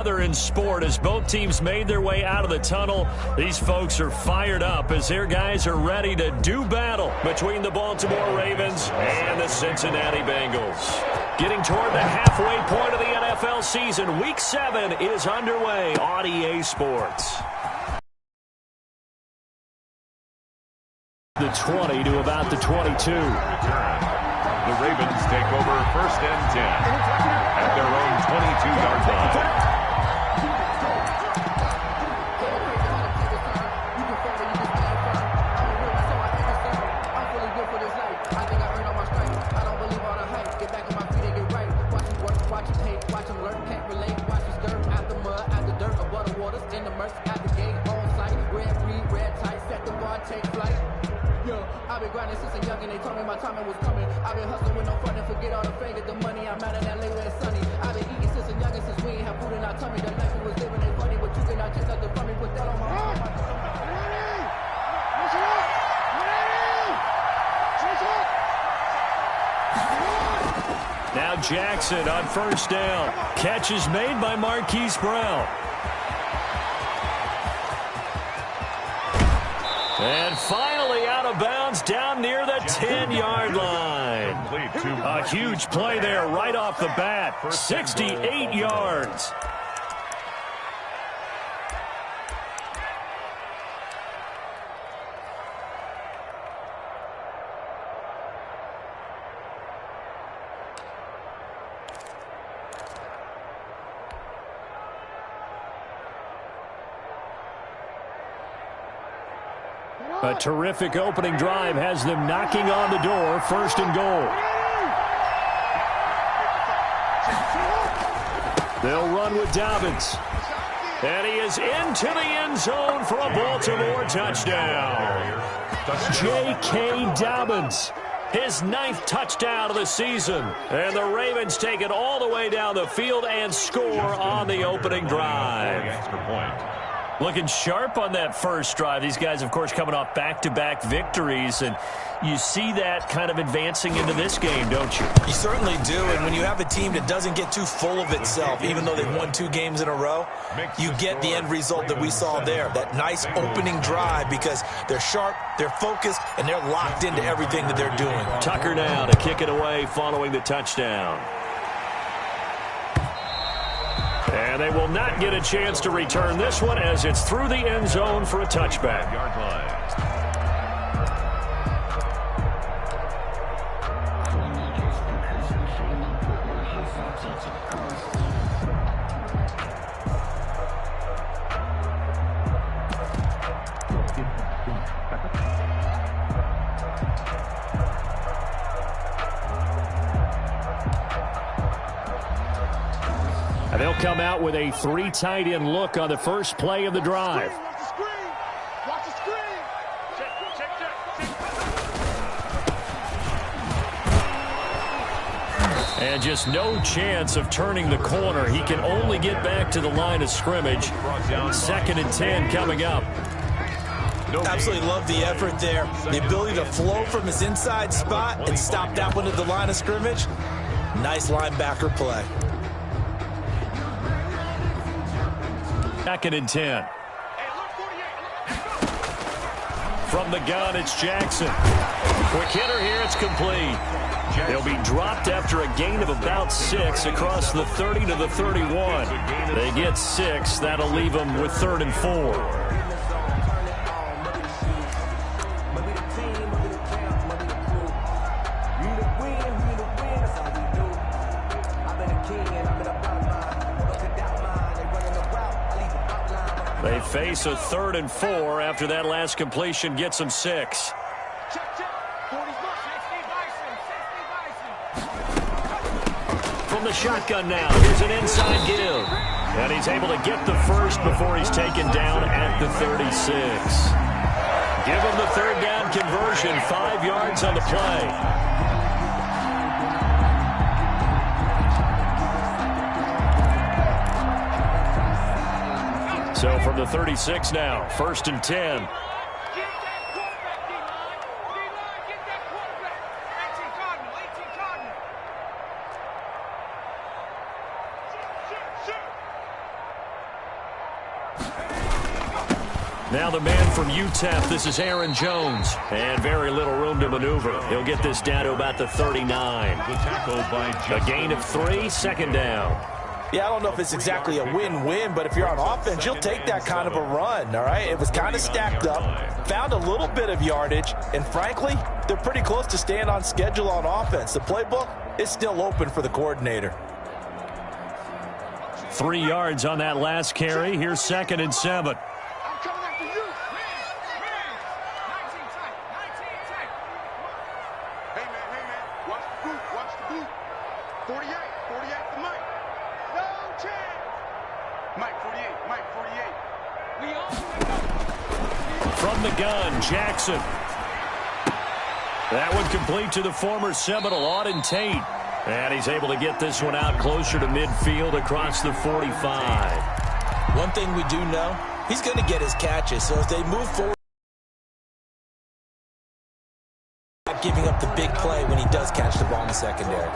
In sport, as both teams made their way out of the tunnel, these folks are fired up as their guys are ready to do battle between the Baltimore Ravens and the Cincinnati Bengals. Getting toward the halfway point of the NFL season, Week 7 is underway on EA Sports. The 20 to about the 22. The Ravens take over 1st and 10 at their own 22-yard line. I've been grinding since a young and they told me my time was coming. I've been hustling with no fun and forget all the fame, get the money. I'm out in LA where it's sunny. I've been eating since a young and since we ain't have food in our tummy. The life we was living ain't funny, but you cannot chase nothing from me. Put that on my arm. Now Jackson on 1st down. Catch is made by Marquise Brown. And finally out of bounds down near the 10-yard line. A huge play there right off the bat. 68 yards. A terrific opening drive has them knocking on the door. 1st and goal. They'll run with Dobbins. And he is into the end zone for a Baltimore touchdown. J.K. Dobbins, his 9th touchdown of the season. And the Ravens take it all the way down the field and score on the opening drive. Extra point. Looking sharp on that first drive. These guys, of course, coming off back-to-back victories, and you see that kind of advancing into this game, don't you? You certainly do, and when you have a team that doesn't get too full of itself, even though they've won 2 games in a row, you get the end result that we saw there, that nice opening drive, because they're sharp, they're focused, and they're locked into everything that they're doing. Tucker now to kick it away following the touchdown. And they will not get a chance to return this one as it's through the end zone for a touchback. Yard line. They'll come out with a 3 tight end look on the first play of the drive. Watch the screen. Check. And just no chance of turning the corner. He can only get back to the line of scrimmage. 2nd and 10 coming up. Absolutely love the effort there. The ability to flow from his inside spot and stop that one at the line of scrimmage. Nice linebacker play. 2nd and 10. From the gun, it's Jackson. Quick hitter here, it's complete. They'll be dropped after a gain of about 6 across the 30 to the 31. They get 6. That'll leave them with 3rd and 4. They face a 3rd and 4 after that last completion gets them 6. From the shotgun now, here's an inside give. And he's able to get the first before he's taken down at the 36. Give him the 3rd down conversion, 5 yards on the play. So from the 36 now, 1st and 10. Now the man from UTEP, this is Aaron Jones. And very little room to maneuver. He'll get this down to about the 39. A gain of 3, second down. Yeah, I don't know if it's exactly a win-win, but if you're on offense, you'll take that kind of a run, all right? It was kind of stacked up, found a little bit of yardage, and frankly, they're pretty close to staying on schedule on offense. The playbook is still open for the coordinator. 3 yards on that last carry. Here's 2nd and 7. From the gun, Jackson. That one complete to the former Seminole, Auden Tate. And he's able to get this one out closer to midfield across the 45. One thing we do know, he's going to get his catches. So as they move forward, not giving up the big play when he does catch the ball in the secondary.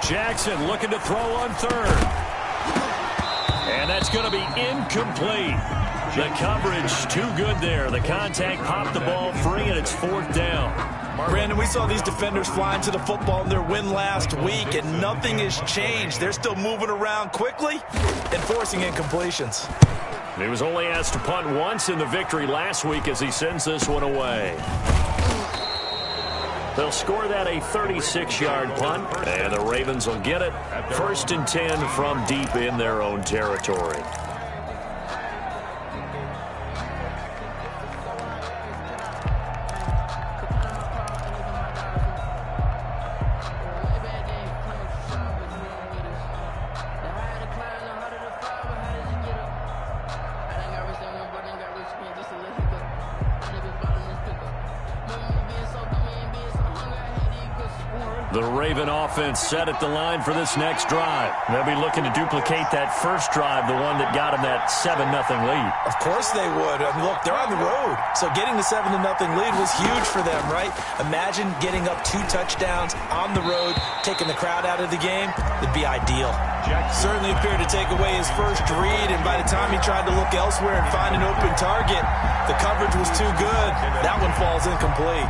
Jackson looking to throw on 3rd. And that's going to be incomplete. The coverage too good there. The contact popped the ball free, and it's 4th down. Brandon, we saw these defenders flying to the football in their win last week, and nothing has changed. They're still moving around quickly and forcing incompletions. He was only asked to punt once in the victory last week as he sends this one away. They'll score that a 36-yard punt, and the Ravens will get it. 1st and 10 from deep in their own territory. The Raven offense set at the line for this next drive. They'll be looking to duplicate that first drive, the one that got them that 7-0 lead. Of course they would. I mean, look, they're on the road. So getting the 7-0 lead was huge for them, right? Imagine getting up 2 touchdowns on the road, taking the crowd out of the game. It'd be ideal. Certainly appeared to take away his first read, and by the time he tried to look elsewhere and find an open target, the coverage was too good. That one falls incomplete.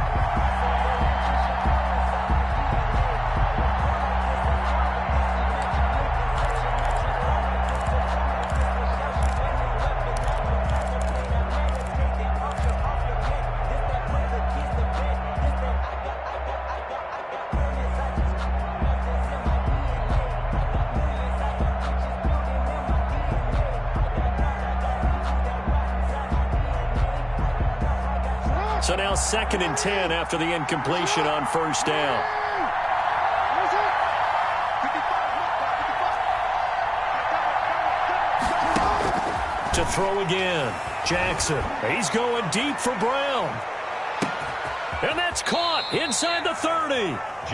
So now 2nd and 10 after the incompletion on 1st down. To throw again. Jackson. He's going deep for Brown. And that's caught inside the 30.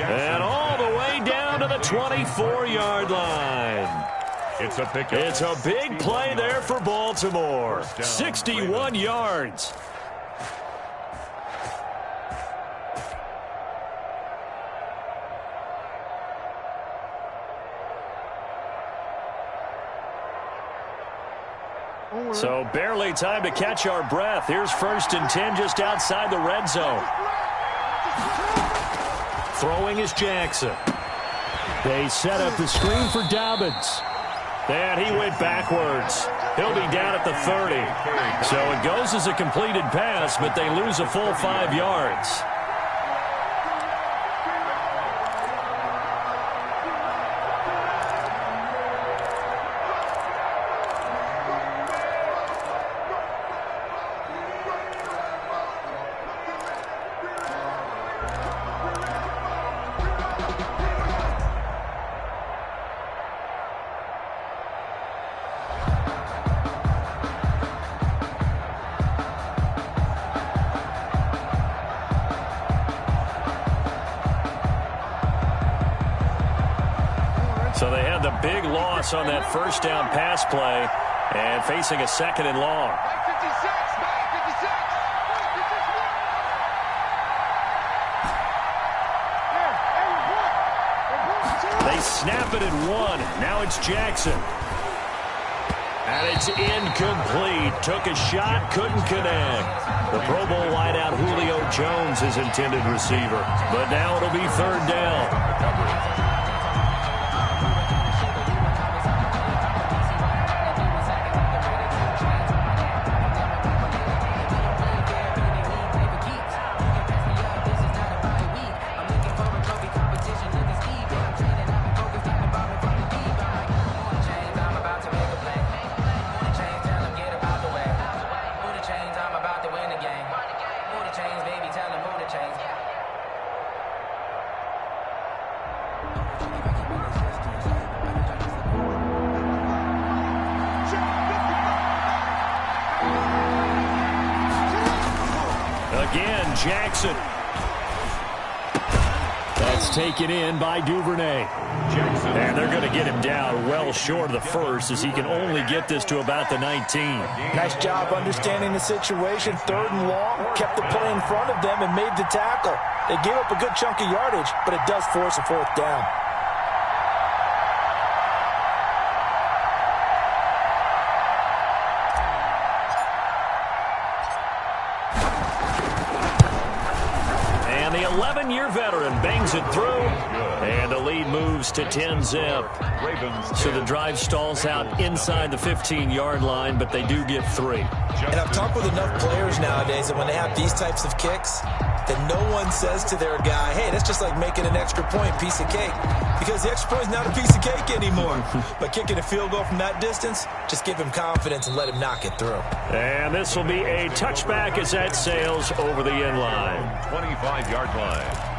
And all the way down to the 24-yard line. It's a pickup. It's a big play there for Baltimore. 61 yards. So barely time to catch our breath. Here's 1st and 10 just outside the red zone. Throwing is Jackson. They set up the screen for Dobbins. And he went backwards. He'll be down at the 30. So it goes as a completed pass, but they lose a full 5 yards. a big loss on that first down pass play and facing a 2nd and long. They snap it at 1. Now it's Jackson. And it's incomplete. Took a shot, couldn't connect. The Pro Bowl wideout Julio Jones is intended receiver. But now it'll be 3rd down. Again, Jackson. That's taken in by Duvernay. And they're going to get him down well short of the first, as he can only get this to about the 19. Nice job understanding the situation. 3rd and long, kept the play in front of them and made the tackle. They gave up a good chunk of yardage, but it does force a 4th down. And the 11-year veteran bangs it through, and the lead moves to 10-zip. So the drive stalls out inside the 15-yard line, but they do get 3. And I've talked with enough players nowadays that when they have these types of kicks, that no one says to their guy, hey, that's just like making an extra point, piece of cake. Because the extra point is not a piece of cake anymore. But kicking a field goal from that distance, just give him confidence and let him knock it through. And this will be a touchback as that sails over the end line. 25-yard line.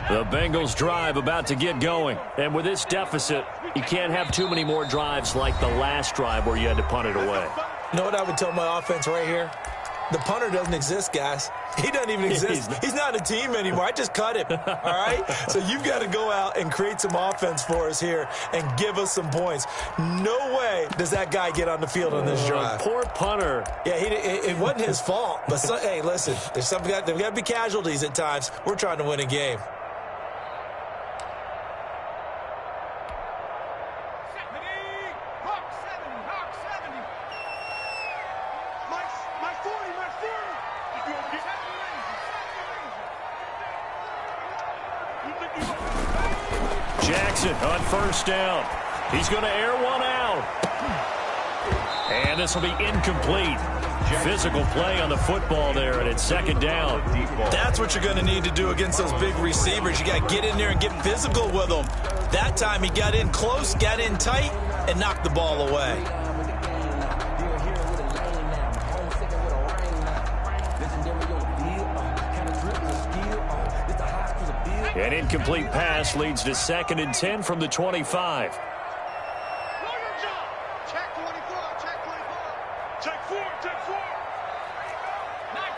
The Bengals drive about to get going. And with this deficit, you can't have too many more drives like the last drive where you had to punt it away. You know what I would tell my offense right here? The punter doesn't exist, guys. He doesn't even exist. He's not a team anymore. I just cut him, all right? So you've got to go out and create some offense for us here and give us some points. No way does that guy get on the field on this drive. Poor punter. Yeah, it wasn't his fault. But, hey, listen, there's got to be casualties at times. We're trying to win a game. Jackson on 1st down. He's going to air one out. And this will be incomplete. Physical play on the football there, and it's 2nd down. That's what you're going to need to do against those big receivers. You got to get in there and get physical with them. That time he got in close, got in tight, and knocked the ball away. An incomplete pass leads to 2nd and 10 from the 25. Check 24, check 24. Check 4, check 4. 19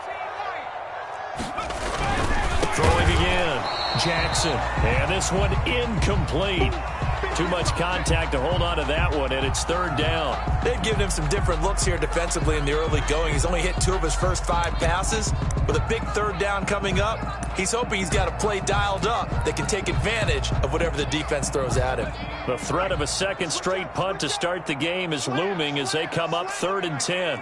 Throwing again. Jackson. And this one incomplete. Too much contact to hold on to that one, and it's 3rd down. They've given him some different looks here defensively in the early going. He's only hit 2 of his first 5 passes. With a big 3rd down coming up, he's hoping he's got a play dialed up that can take advantage of whatever the defense throws at him. The threat of a 2nd straight punt to start the game is looming as they come up 3rd and 10.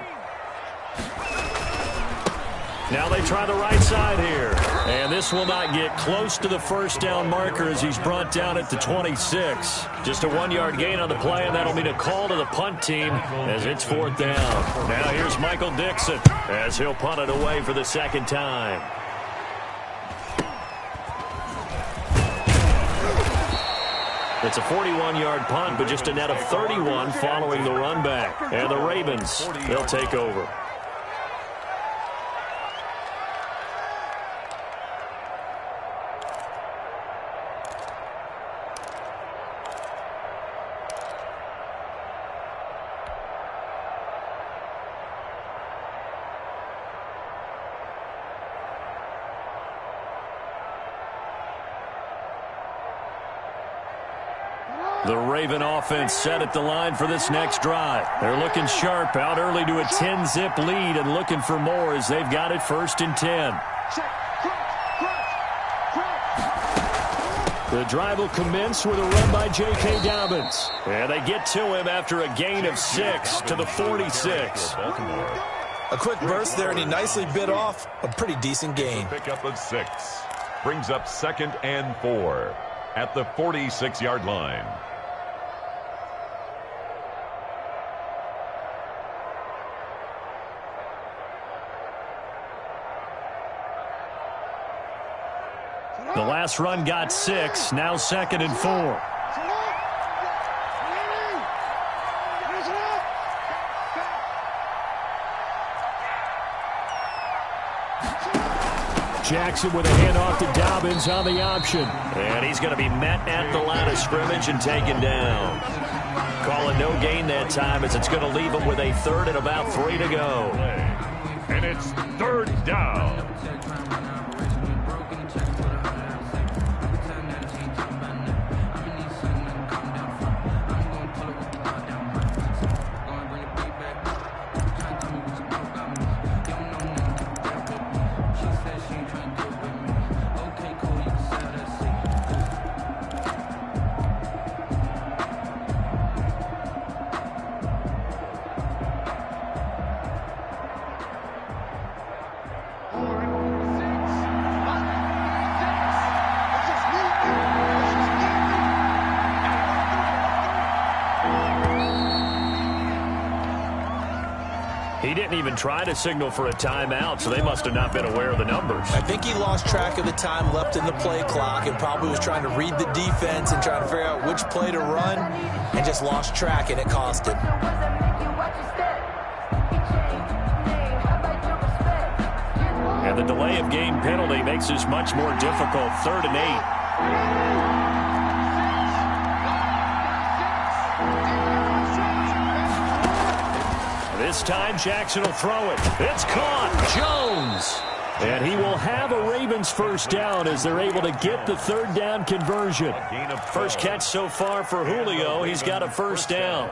Now they try the right side here. And this will not get close to the 1st down marker as he's brought down at the 26. Just a 1-yard gain on the play, and that'll mean a call to the punt team as it's 4th down. Now here's Michael Dixon as he'll punt it away for the 2nd time. It's a 41-yard punt, but just a net of 31 following the run back. And the Ravens, they'll take over. The Raven offense set at the line for this next drive. They're looking sharp, out early to a 10-zip lead and looking for more as they've got it 1st and 10. The drive will commence with a run by J.K. Dobbins. And they get to him after a gain of 6 to the 46. A quick burst there, and he nicely bit off a pretty decent gain. Pickup of 6. Brings up 2nd and 4 at the 46-yard line. The last run got 6, now 2nd and 4. Jackson with a handoff to Dobbins on the option. And he's going to be met at the line of scrimmage and taken down. Calling no gain that time as it's going to leave him with a 3rd and about 3 to go. And it's 3rd down. He didn't even try to signal for a timeout, so they must have not been aware of the numbers. I think he lost track of the time left in the play clock and probably was trying to read the defense and trying to figure out which play to run and just lost track, and it cost him. And the delay of game penalty makes this much more difficult. 3rd and 8. This time, Jackson will throw it. It's caught. Jones. And he will have a Ravens 1st down as they're able to get the 3rd down conversion. First catch so far for Julio. He's got a 1st down.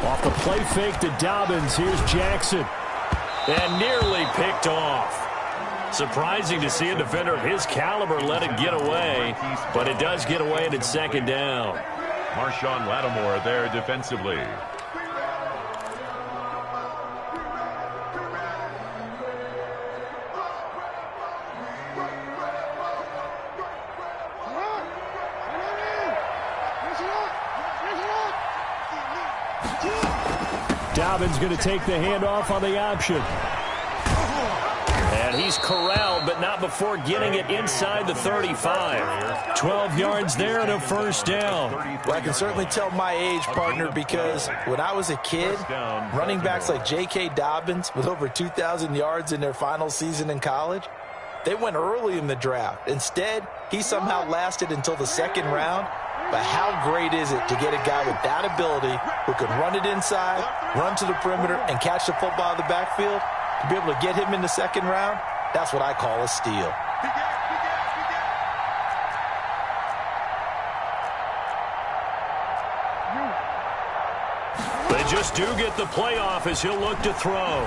Off the play fake to Dobbins, here's Jackson. And nearly picked off. Surprising to see a defender of his caliber let it get away, but it does get away and it's 2nd down. Marshawn Lattimore there defensively. Dobbins going to take the handoff on the option. And he's corralled, but not before getting it inside the 35. 12 yards there and a 1st down. Well, I can certainly tell my age, partner, because when I was a kid, running backs like J.K. Dobbins with over 2,000 yards in their final season in college, they went early in the draft. Instead, he somehow lasted until the 2nd round. But how great is it to get a guy with that ability who can run it inside, run to the perimeter, and catch the football in the backfield? To be able to get him in the 2nd round, that's what I call a steal. They just do get the playoff as he'll look to throw.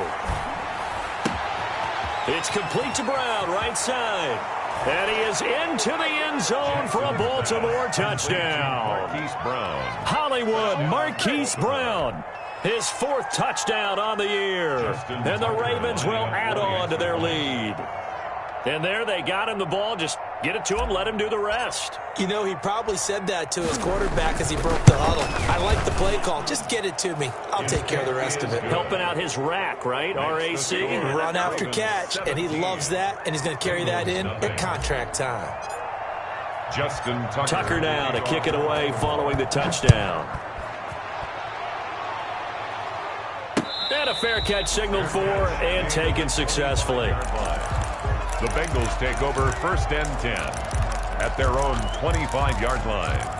It's complete to Brown, right side. And he is into the end zone for a Baltimore touchdown. Marquise Brown. Hollywood, Marquise Brown. His 4th touchdown on the year. And the Ravens will add on to their lead. And there they got him the ball. Just get it to him, let him do the rest. You know, he probably said that to his quarterback as he broke the huddle. I like the play call. Just get it to me. I'll take care of the rest of it. Helping out his rack, right? R-A-C. Run after catch, and he loves that, and he's going to carry that in at contract time. Justin Tucker now to kick it away following the touchdown. And a fair catch signaled for and taken successfully. The Bengals take over 1st and 10 at their own 25-yard line.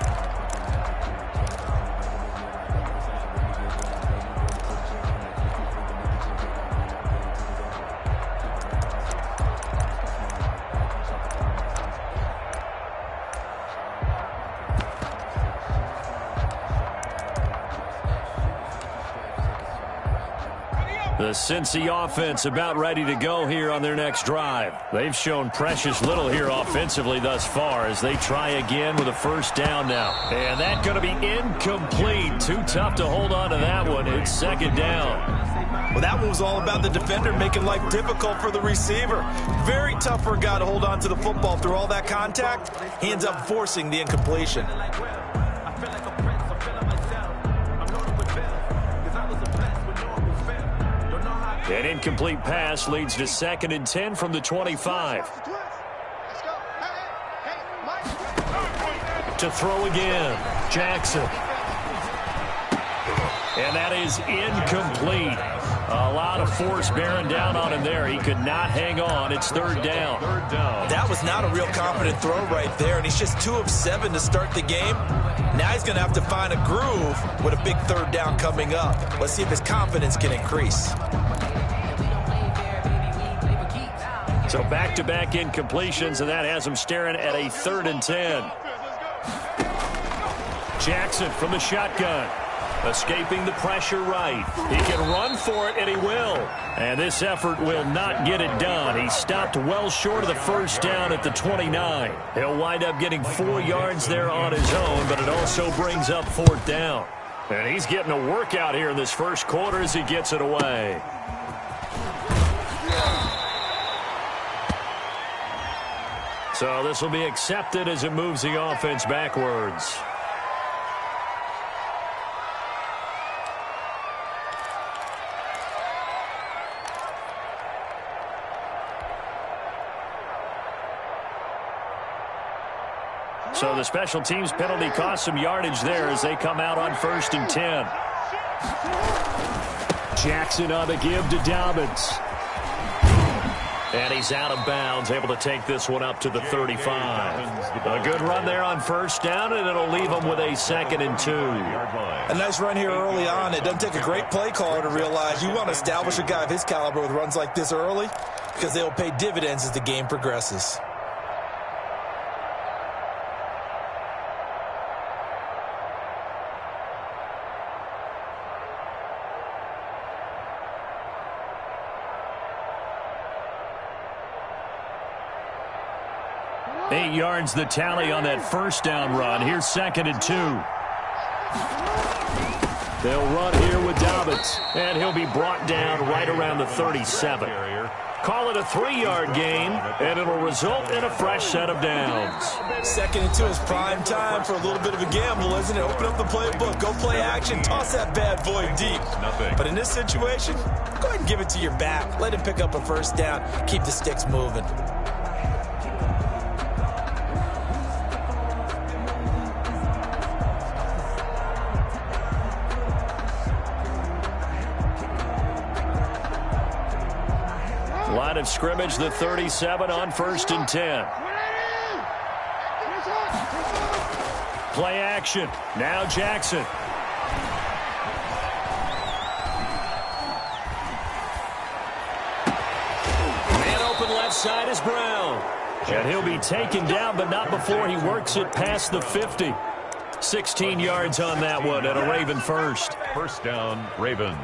The Cincy offense about ready to go here on their next drive. They've shown precious little here offensively thus far as they try again with a 1st down now. And that's going to be incomplete. Too tough to hold on to that one. It's 2nd down. Well, that one was all about the defender making life difficult for the receiver. Very tough for a guy to hold on to the football through all that contact. He ends up forcing the incompletion. An incomplete pass leads to 2nd and 10 from the 25. To throw again, Jackson. And that is incomplete. A lot of force bearing down on him there. He could not hang on. It's 3rd down. That was not a real confident throw right there, and he's just 2 of 7 to start the game. Now he's going to have to find a groove with a big 3rd down coming up. Let's see if his confidence can increase. So back-to-back incompletions, and that has him staring at a 3rd and 10. Jackson from the shotgun. Escaping the pressure right. He can run for it, and he will. And this effort will not get it done. He stopped well short of the 1st down at the 29. He'll wind up getting 4 yards there on his own, but it also brings up 4th down. And he's getting a workout here in this 1st quarter as he gets it away. So this will be accepted as it moves the offense backwards. So the special teams penalty cost some yardage there as they come out on 1st and 10. Jackson on the give to Dobbins. And he's out of bounds, able to take this one up to the 35. A good run there on 1st down, and it'll leave him with a 2nd and 2. A nice run here early on. It doesn't take a great play caller to realize you want to establish a guy of his caliber with runs like this early because they'll pay dividends as the game progresses. Eight yards the tally on that 1st down run. Here's 2nd and 2. They'll run here with Dobbins, and he'll be brought down right around the 37. Call it a 3-yard gain, and it'll result in a fresh set of downs. 2nd and 2 is prime time for a little bit of a gamble, isn't it? Open up the playbook, go play action, toss that bad boy deep. But in this situation, go ahead and give it to your back. Let him pick up a 1st down, keep the sticks moving. Line of scrimmage, the 37 on 1st and 10. Play action. Now Jackson. Man open left side is Brown. And he'll be taken down, but not before he works it past the 50. 16 yards on that one and a Raven first. 1st down, Ravens.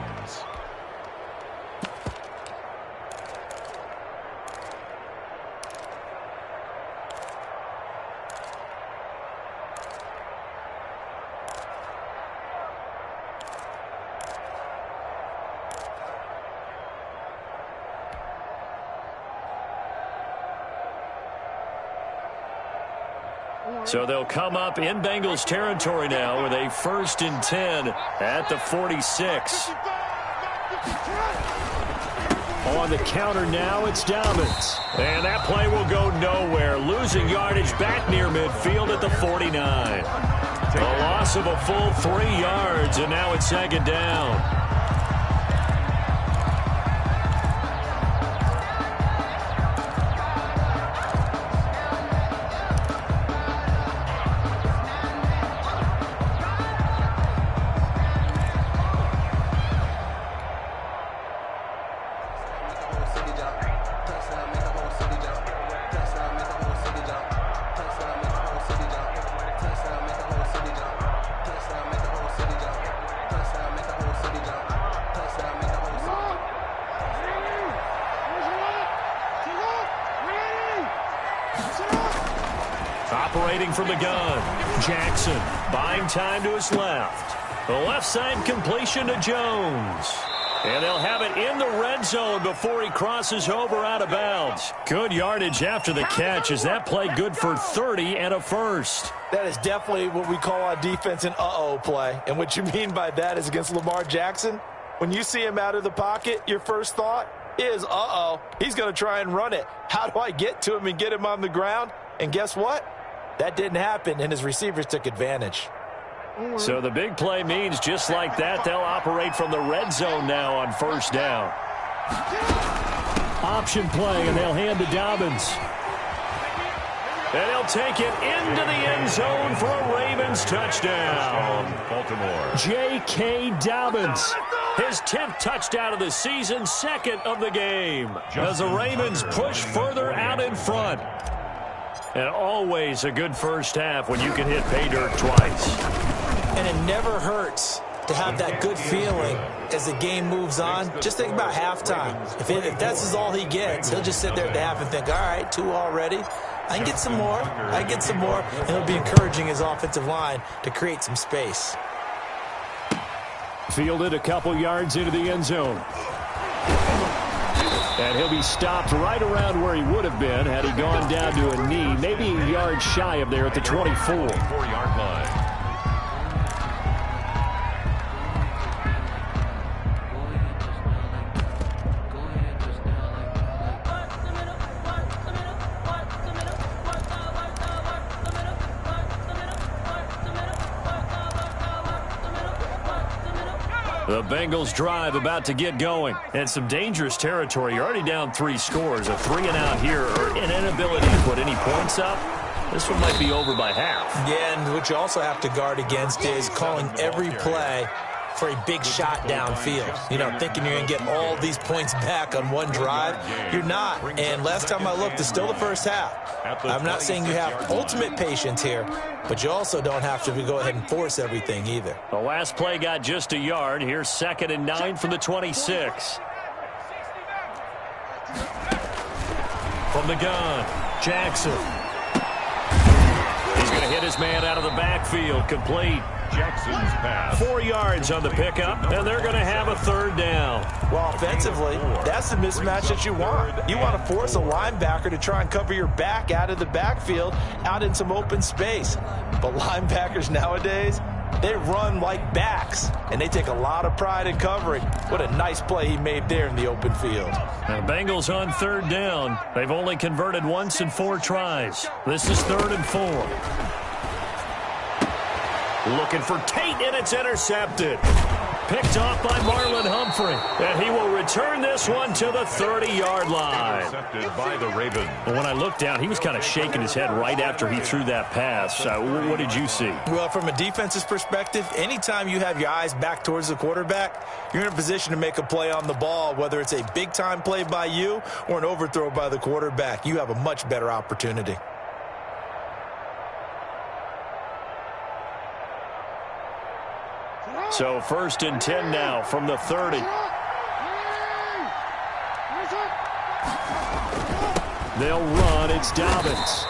So they'll come up in Bengals territory now with a 1st and 10 at the 46. On the counter now, it's Dobbins. And that play will go nowhere, losing yardage back near midfield at the 49. A loss of a full 3 yards, and now it's 2nd down. Operating from the gun, Jackson buying time to his left. The left side completion to Jones. And they'll have it in the red zone before he crosses over out of bounds. Good yardage after the catch as that play good for 30 and a 1st. That is definitely what we call on defense an uh-oh play. And what you mean by that is against Lamar Jackson, when you see him out of the pocket, your first thought is, uh-oh, he's going to try and run it. How do I get to him and get him on the ground? And guess what? That didn't happen, and his receivers took advantage. So the big play means just like that, they'll operate from the red zone now on 1st down. Option play, and they'll hand to Dobbins. And he'll take it into the end zone for a Ravens touchdown. Baltimore. J.K. Dobbins. His 10th touchdown of the season, 2nd of the game. As the Ravens push further out in front. And always a good first half when you can hit pay dirt twice. And it never hurts to have that good feeling as the game moves on. Just think about halftime. If that's all he gets, he'll just sit there at the half and think, all right, 2 already. I can get some more. I can get some more. And he'll be encouraging his offensive line to create some space. Fielded a couple yards into the end zone. And he'll be stopped right around where he would have been had he gone down to a knee, maybe a yard shy of there at the 24. 4-yard line. The Bengals drive about to get going. And some dangerous territory. You're already down 3 scores. A 3-and-out here or an inability to put any points up. This one might be over by half. Yeah, and what you also have to guard against is calling every play for a big shot downfield. You know, thinking you're going to get all these points back on one drive. You're not. And last time I looked, it's still the first half. I'm not saying you have ultimate patience here, but you also don't have to go ahead and force everything either. The last play got just a yard. Here's 2nd and 9 from the 26. From the gun, Jackson. He's going to hit his man out of the backfield. Complete. Jackson's pass. 4 yards on the pickup, and they're going to have a 3rd down. Well, offensively, that's the mismatch that you want. You want to force a linebacker to try and cover your back out of the backfield, out in some open space. But linebackers nowadays, they run like backs, and they take a lot of pride in covering. What a nice play he made there in the open field. Now, Bengals on 3rd down. They've only converted once in 4 tries. This is 3rd and 4. Looking for Tate, and it's intercepted. Picked off by Marlon Humphrey. And he will return this one to the 30-yard line. Intercepted by the Ravens. Well, when I looked down, he was kind of shaking his head right after he threw that pass. What did you see? Well, from a defense's perspective, anytime you have your eyes back towards the quarterback, you're in a position to make a play on the ball, whether it's a big-time play by you or an overthrow by the quarterback. You have a much better opportunity. So 1st and 10 now from the 30. They'll run. It's Dobbins.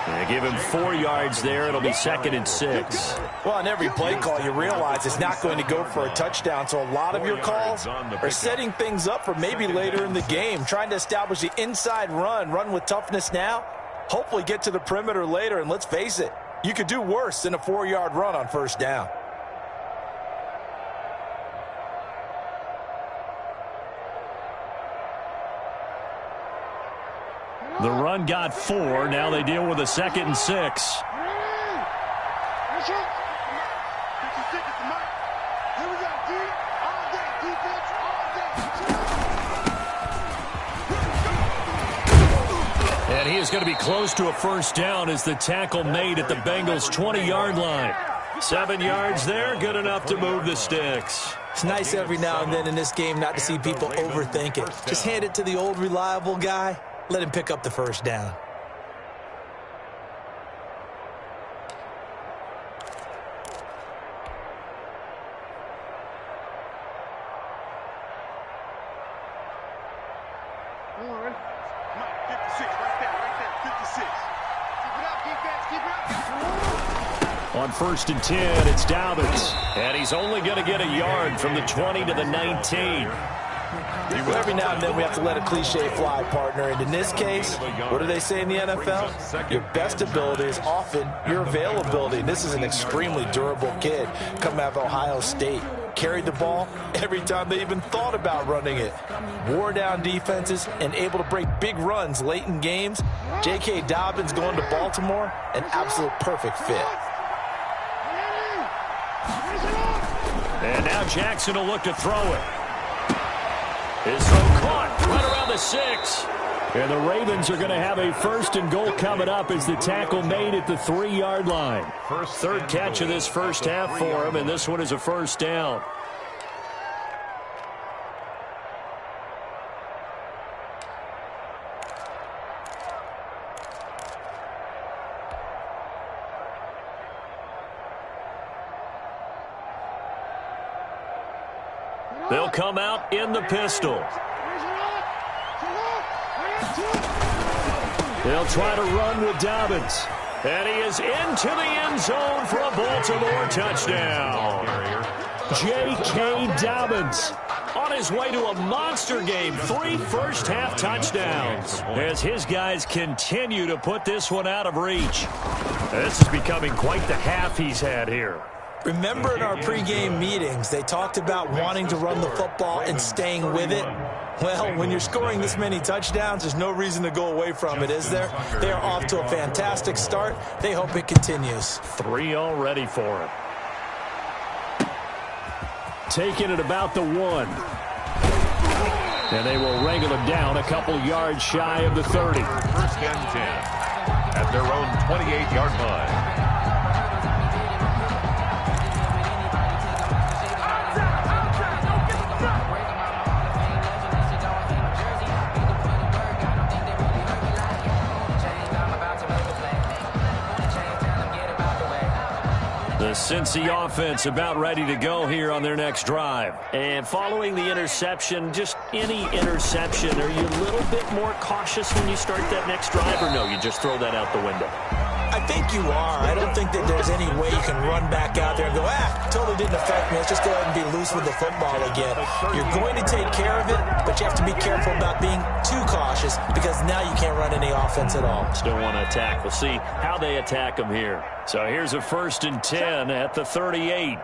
They give him 4 yards there. It'll be 2nd and 6. Well, on every play call, you realize it's not going to go for a touchdown. So a lot of your calls are setting things up for maybe later in the game, trying to establish the inside run with toughness now, Hopefully get to the perimeter later, and let's face it, you could do worse than a 4-yard run on first down. The run got 4. Now they deal with a 2nd and 6. And he is going to be close to a first down as the tackle made at the Bengals' 20-yard line. 7 yards there, good enough to move the sticks. It's nice every now and then in this game not to see people overthink it. Just hand it to the old reliable guy. Let him pick up the first down. On 1st and 10, it's Dobbins. And he's only going to get a yard from the 20 to the 19. Every now and then we have to let a cliche fly, partner. And in this case, what do they say in the NFL? Your best ability is often your availability. This is an extremely durable kid coming out of Ohio State. Carried the ball every time they even thought about running it. Wore down defenses and able to break big runs late in games. J.K. Dobbins going to Baltimore, an absolute perfect fit. And now Jackson will look to throw it. His throw caught right around the 6. And the Ravens are going to have a 1st and goal coming up as the tackle made at the 3-yard line. 3rd catch of this first half for him, and this one is a first down. They'll come out in the pistol. They'll try to run with Dobbins. And he is into the end zone for a Baltimore touchdown. J.K. Dobbins on his way to a monster game. 3 first-half touchdowns as his guys continue to put this one out of reach. This is becoming quite the half he's had here. Remember in our pregame meetings, they talked about wanting to run the football and staying with it? Well, when you're scoring this many touchdowns, there's no reason to go away from it, is there? They are off to a fantastic start. They hope it continues. 3 already for him. Taking it about the 1. And they will wrangle him down a couple yards shy of the 30. 1st and 10 at their own 28-yard line. The Cincy offense about ready to go here on their next drive. And following the interception, just any interception, are you a little bit more cautious when you start that next drive, or no, you just throw that out the window? I think you are. I don't think that there's any way you can run back out there and go, totally didn't affect me. Let's just go ahead and be loose with the football again. You're going to take care of it, but you have to be careful about being too cautious because now you can't run any offense at all. Still want to attack. We'll see how they attack them here. So here's a 1st and 10 at the 38.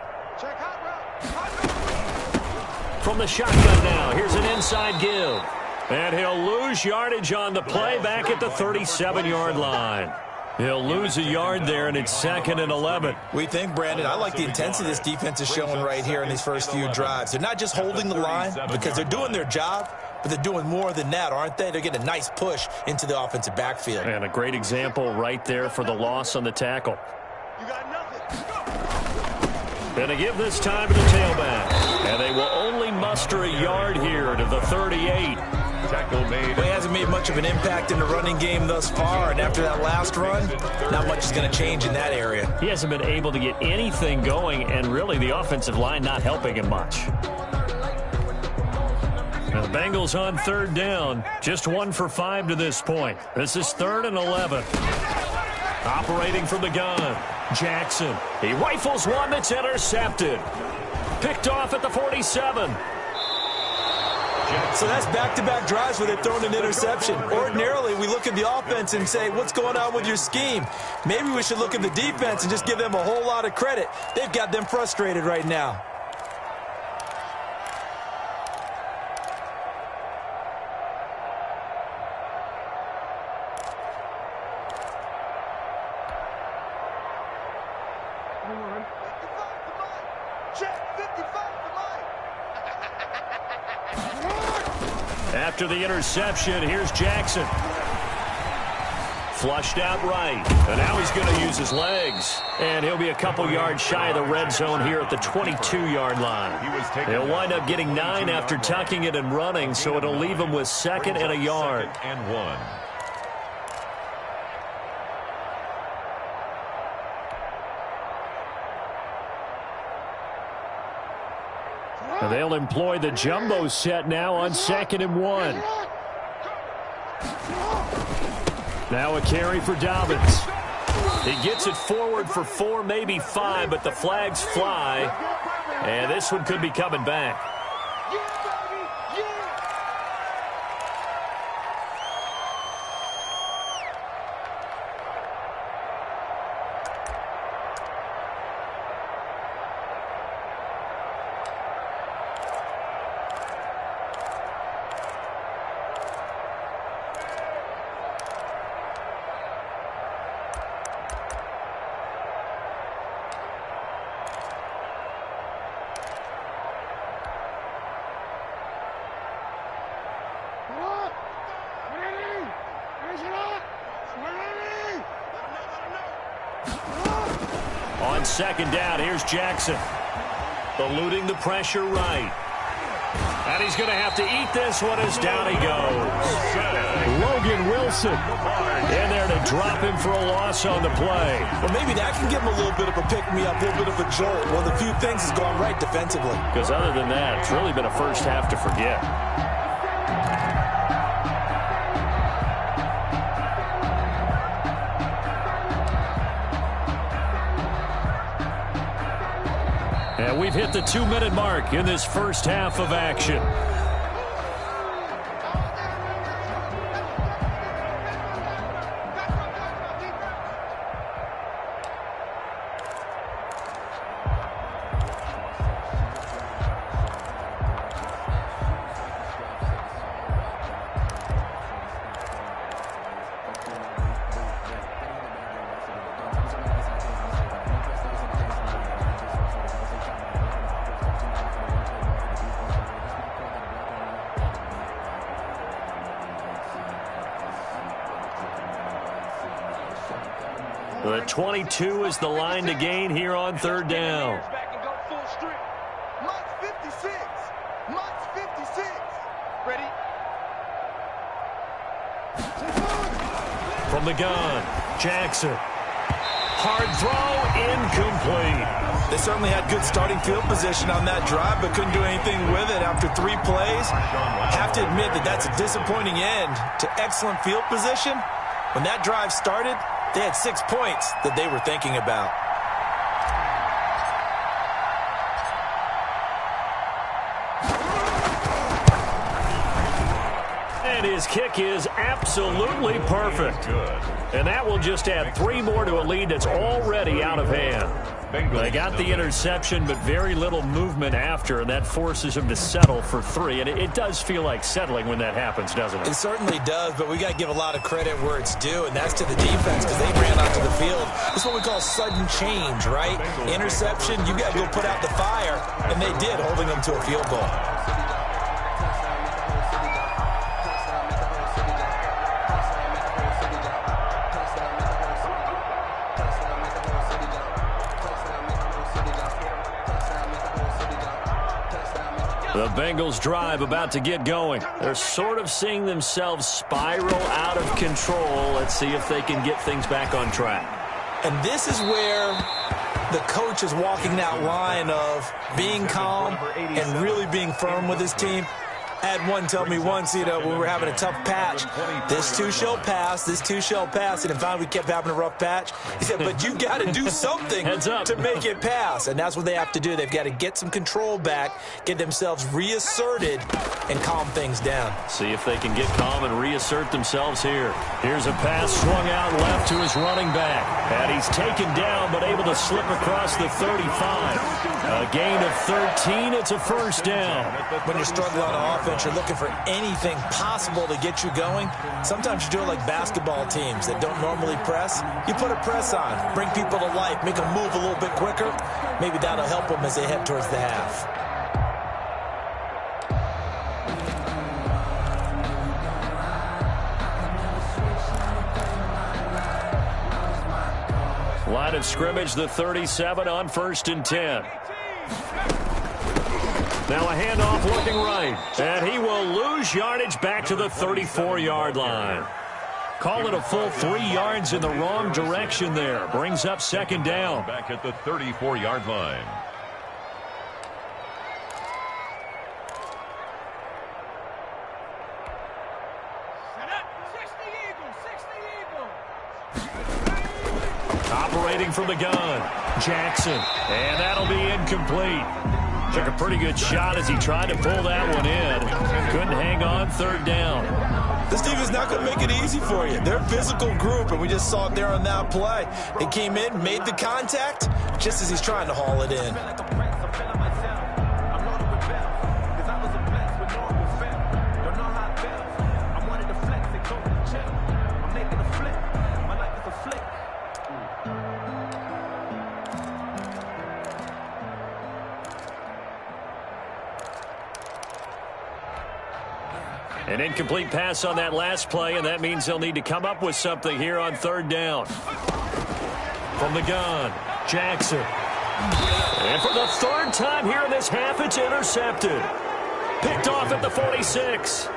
From the shotgun now, here's an inside give. And he'll lose yardage on the play back at the 37-yard line. He'll lose a yard there, and it's 2nd and 11. We think, Brandon, I like the intensity this defense is showing right here in these first few drives. They're not just holding the line because they're doing their job, but they're doing more than that, aren't they? They're getting a nice push into the offensive backfield. And a great example right there for the loss on the tackle. You got nothing. And they give this time to the tailback. And they will only muster a yard here to the 38. Tackle made. Well, he hasn't made much of an impact in the running game thus far, and after that last run, not much is going to change in that area. He hasn't been able to get anything going, and really the offensive line not helping him much. Now the Bengals on 3rd down, just 1 for 5 to this point. This is 3rd and 11. Operating from the gun, Jackson. He rifles one that's intercepted. Picked off at the 47. So that's back-to-back drives where they've thrown an interception. Ordinarily, we look at the offense and say, what's going on with your scheme? Maybe we should look at the defense and just give them a whole lot of credit. They've got them frustrated right now. After the interception, here's Jackson. Flushed out right. And now he's going to use his legs. And he'll be a couple yards shy of the red zone here at the 22-yard line. He'll wind up getting 9 after tucking it and running, so it'll leave him with 2nd and a yard. 2nd and 1. They'll employ the jumbo set now on 2nd and 1. Now a carry for Dobbins. He gets it forward for 4, maybe 5, but the flags fly. And this one could be coming back. On 2nd down, here's Jackson. Eluding the pressure right. And he's going to have to eat this one as down he goes. Logan Wilson in there to drop him for a loss on the play. Well, maybe that can give him a little bit of a pick-me-up, a little bit of a jolt. Well, the few things has gone right defensively. Because other than that, it's really been a first half to forget. And we've hit the 2-minute mark in this first half of action. The 22 is the line to gain here on 3rd down. Mike's 56. Mike's 56. Ready? From the gun, Jackson. Hard throw, incomplete. They certainly had good starting field position on that drive, but couldn't do anything with it after 3 plays. Have to admit that that's a disappointing end to excellent field position. When that drive started, they had 6 points that they were thinking about. And his kick is absolutely perfect. And that will just add 3 more to a lead that's already out of hand. They got the interception, but very little movement after, and that forces him to settle for 3. And it does feel like settling when that happens, doesn't it? It certainly does, but we got to give a lot of credit where it's due, and that's to the defense because they ran onto the field. It's what we call sudden change, right? Interception, you got to go put out the fire, and they did, holding them to a field goal. The Bengals drive about to get going. They're sort of seeing themselves spiral out of control. Let's see if they can get things back on track. And this is where the coach is walking that line of being calm and really being firm with his team. I had one tell me once, when we were having a tough patch, this too shall pass, this too shall pass. And finally we kept having a rough patch. He said, but you got to do something to make it pass. And that's what they have to do. They've got to get some control back, get themselves reasserted, and calm things down. See if they can get calm and reassert themselves here. Here's a pass swung out left to his running back. And he's taken down but able to slip across the 35. A gain of 13. It's a first down. When you're struggling on offense, you're looking for anything possible to get you going. Sometimes you do it like basketball teams that don't normally press. You put a press on, bring people to life, make them move a little bit quicker. Maybe that'll help them as they head towards the half. Line of scrimmage, the 37 on 1st and 10. Now a handoff looking right. And he will lose yardage back to the 34-yard line. Call it a full 3 yards in the wrong direction there. Brings up 2nd down. Back at the 34-yard line. Operating from the gun, Jackson. And that'll be incomplete. Took a pretty good shot as he tried to pull that one in. Couldn't hang on, 3rd down. This defense is not going to make it easy for you. They're a physical group, and we just saw it there on that play. They came in, made the contact, just as he's trying to haul it in. An incomplete pass on that last play, and that means they'll need to come up with something here on 3rd down. From the gun, Jackson. And for the 3rd time here in this half, it's intercepted. Picked off at the 46.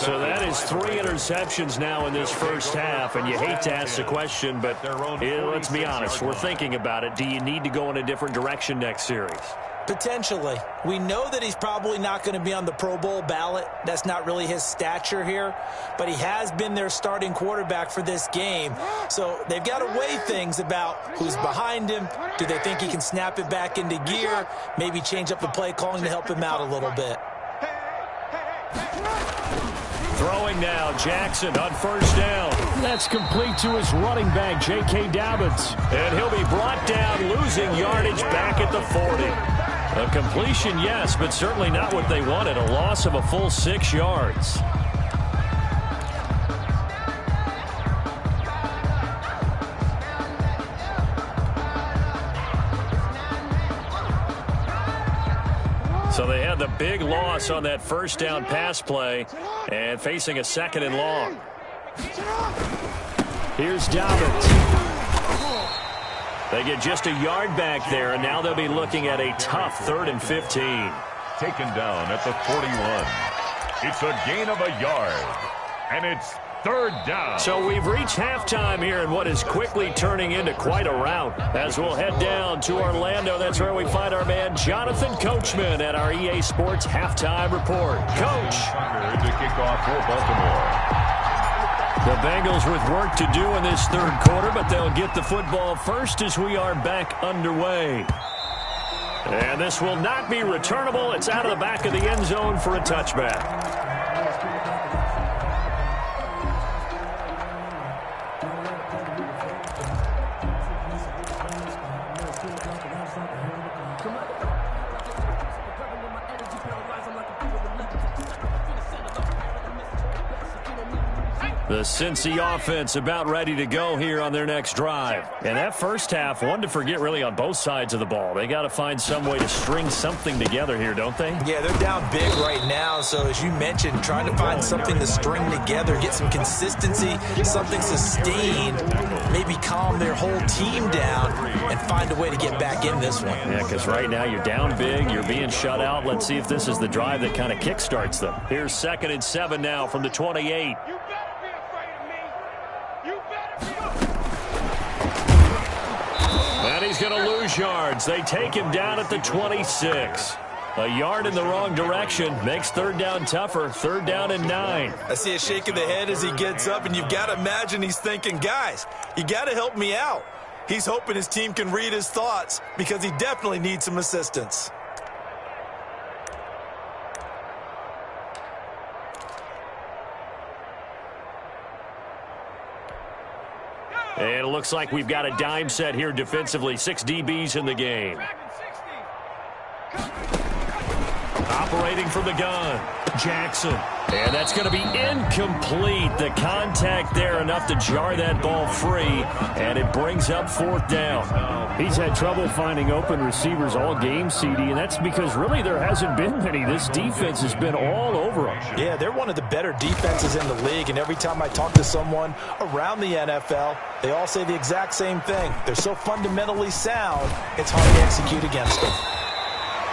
So that is 3 interceptions now in this first half, and you hate to ask the question, but let's be honest, we're thinking about it. Do you need to go in a different direction next series? Potentially. We know that he's probably not going to be on the Pro Bowl ballot. That's not really his stature here. But he has been their starting quarterback for this game. So they've got to weigh things about who's behind him. Do they think he can snap it back into gear? Maybe change up the play calling to help him out a little bit. Throwing now, Jackson on 1st down. That's complete to his running back, J.K. Dobbins. And he'll be brought down, losing yardage back at the 40. A completion, yes, but certainly not what they wanted. A loss of a full 6 yards. So they had the big loss on that 1st down pass play and facing a 2nd and long. Here's Dobbins. They get just a yard back there, and now they'll be looking at a tough 3rd and 15. Taken down at the 41. It's a gain of a yard, and it's 3rd down. So we've reached halftime here in what is quickly turning into quite a rout. As we'll head down to Orlando, that's where we find our man Jonathan Coachman at our EA Sports Halftime Report. Coach. To kick off for Baltimore. The Bengals with work to do in this 3rd quarter, but they'll get the football first as we are back underway. And this will not be returnable. It's out of the back of the end zone for a touchback. The Cincy offense about ready to go here on their next drive. And that first half, one to forget really on both sides of the ball. They got to find some way to string something together here, don't they? Yeah, they're down big right now. So as you mentioned, trying to find something to string together, get some consistency, something sustained, maybe calm their whole team down and find a way to get back in this one. Yeah, because right now you're down big, you're being shut out. Let's see if this is the drive that kind of kickstarts them. Here's 2nd and 7 now from the 28. And he's going to lose yards. They take him down at the 26. A yard in the wrong direction makes 3rd down tougher. 3rd down and 9. I see a shake of the head as he gets up, and you've got to imagine he's thinking, guys, you got to help me out. He's hoping his team can read his thoughts because he definitely needs some assistance. looks like we've got a dime set here defensively. 6 DBs in the game. Operating from the gun, Jackson. And that's going to be incomplete. The contact there enough to jar that ball free, and it brings up 4th down. He's had trouble finding open receivers all game, CD, and that's because really there hasn't been many. This defense has been all over him. Yeah, they're one of the better defenses in the league, and every time I talk to someone around the NFL, they all say the exact same thing. They're so fundamentally sound, it's hard to execute against them.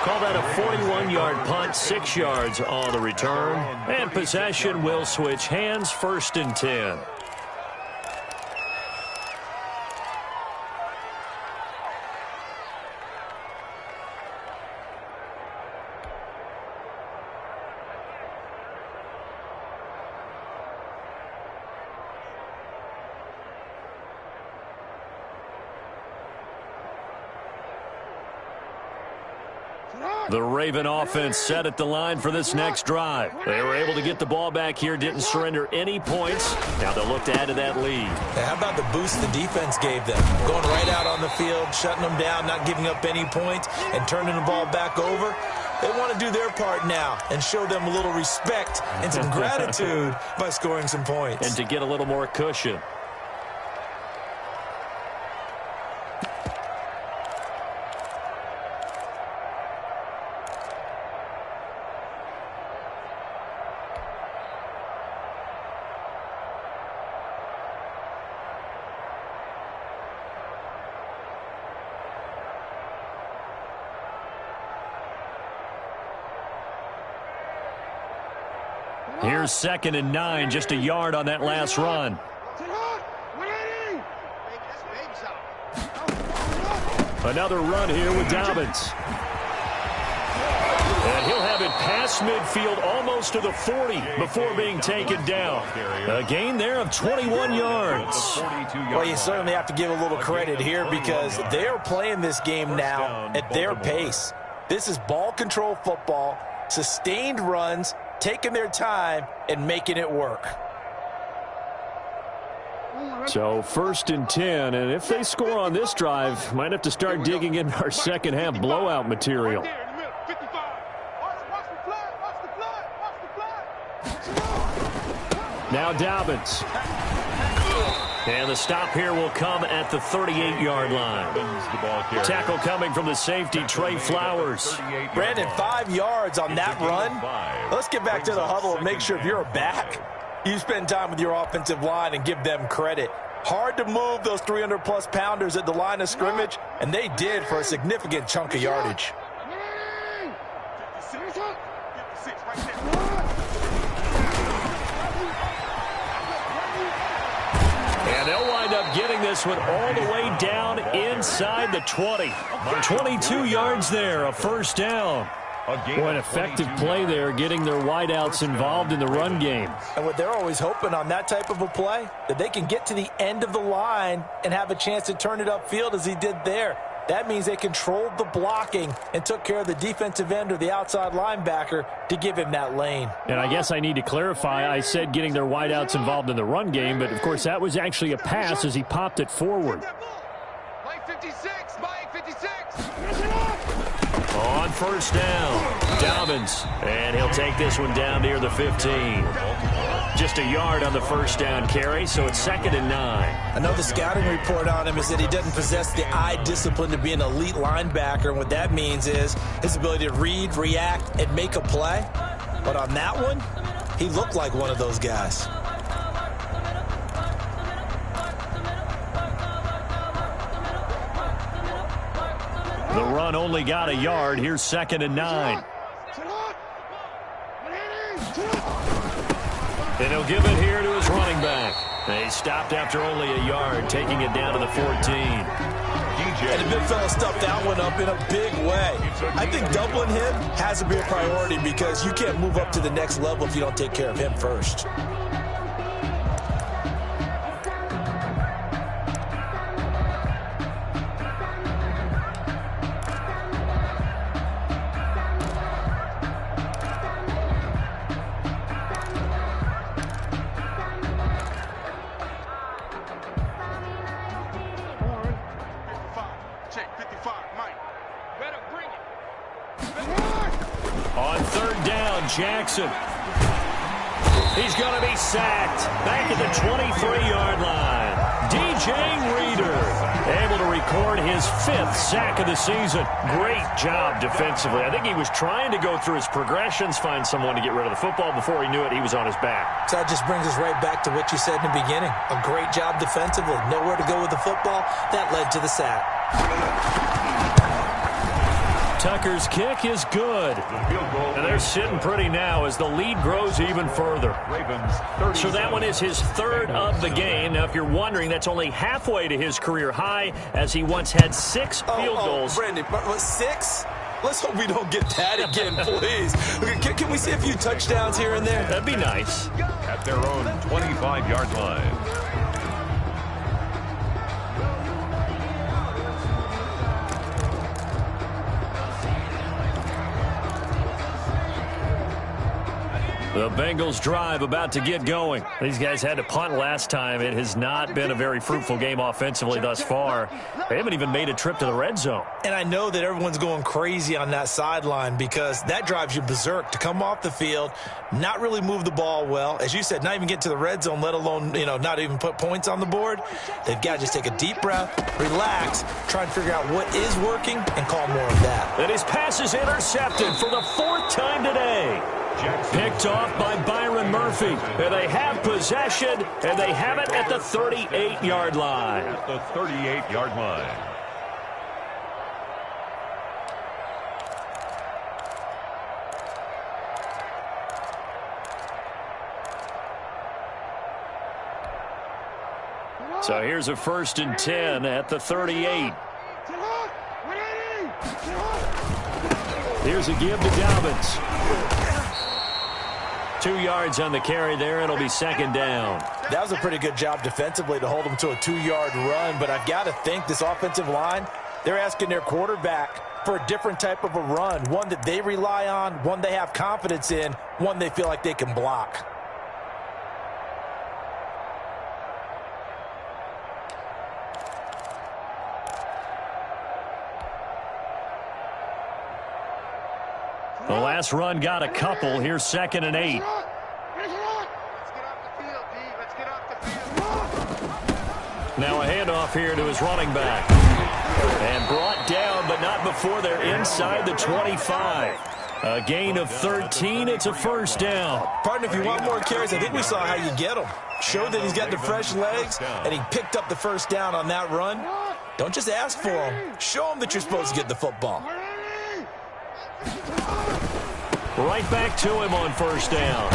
Call that a 41-yard punt, 6 yards on the return. And possession will switch hands, 1st and 10. The Raven offense set at the line for this next drive. They were able to get the ball back here, didn't surrender any points. Now they'll look to add to that lead. How about the boost the defense gave them? Going right out on the field, shutting them down, not giving up any points, and turning the ball back over. They want to do their part now and show them a little respect and some gratitude by scoring some points. And to get a little more cushion. Here's 2nd and 9, just a yard on that last run. Another run here with Dobbins. And he'll have it past midfield almost to the 40 before being taken down. A gain there of 21 yards. Well, you certainly have to give a little credit here because they're playing this game now at their pace. This is ball control football, sustained runs, taking their time and making it work. So 1st and 10, and if they score on this drive, might have to start digging in our second half blowout material. Now Dobbins. And the stop here will come at the 38-yard line. Tackle coming from the safety, Trey Flowers. Brandon, 5 yards on that run. Let's get back to the huddle and make sure if you're a back, you spend time with your offensive line and give them credit. Hard to move those 300-plus pounders at the line of scrimmage, and they did for a significant chunk of yardage. And they'll wind up getting this one all the way down inside the 20. 22 yards there, a 1st down. Boy, an effective play there, getting their wideouts involved in the run game. And what they're always hoping on that type of a play, that they can get to the end of the line and have a chance to turn it upfield as he did there. That means they controlled the blocking and took care of the defensive end or the outside linebacker to give him that lane. And I guess I need to clarify, I said getting their wideouts involved in the run game, but of course that was actually a pass as he popped it forward. Mike 56, Mike 56. On 1st down, Dobbins. And he'll take this one down near the 15. Just a yard on the 1st down carry, so it's 2nd and 9. I know the scouting report on him is that he doesn't possess the eye discipline to be an elite linebacker, and what that means is his ability to read, react, and make a play. But on that one, he looked like one of those guys. The run only got a yard. Here's 2nd and 9. And he'll give it here to his running back. They stopped after only a yard, taking it down to the 14. And the big fella stuffed that one up in a big way. I think doubling him has to be a priority because you can't move up to the next level if you don't take care of him first. 55, Mike. Better bring it. On third down, Jackson. He's going to be sacked back at the 23-yard line. DJ Reader able to record his 5th sack of the season. Great job defensively. I think he was trying to go through his progressions, find someone to get rid of the football. Before he knew it, he was on his back. So that just brings us right back to what you said in the beginning. A great job defensively. Nowhere to go with the football. That led to the sack. Tucker's kick is good. And they're sitting pretty now as the lead grows even further. So that one is his 3rd of the game. Now, if you're wondering, that's only halfway to his career high, as he once had 6 field goals. Brandon, what, 6? Let's hope we don't get that again, please. Can we see a few touchdowns here and there? That'd be nice. At their own 25-yard line. The Bengals drive about to get going. These guys had to punt last time. It has not been a very fruitful game offensively thus far. They haven't even made a trip to the red zone. And I know that everyone's going crazy on that sideline because that drives you berserk to come off the field, not really move the ball well. As you said, not even get to the red zone, let alone, not even put points on the board. They've got to just take a deep breath, relax, try and figure out what is working, and call more of that. And his pass is intercepted for the 4th time today. Picked off by Byron Murphy. And they have possession, and they have it at the 38-yard line. At the 38-yard line. So here's a 1st and 10 at the 38. Here's a give to Dobbins. 2 yards on the carry there. It'll be 2nd down. That was a pretty good job defensively to hold them to a 2-yard run, but I've got to think this offensive line, they're asking their quarterback for a different type of a run, one that they rely on, one they have confidence in, one they feel like they can block. The last run got a couple. Here's 2nd and 8. Now a handoff here to his running back. And brought down, but not before they're inside the 25. A gain of 13. It's a 1st down. Partner, if you want more carries, I think we saw how you get them. Showed that he's got the fresh legs, and he picked up the 1st down on that run. Don't just ask for him. Show him that you're supposed to get the football. Right back to him on 1st down.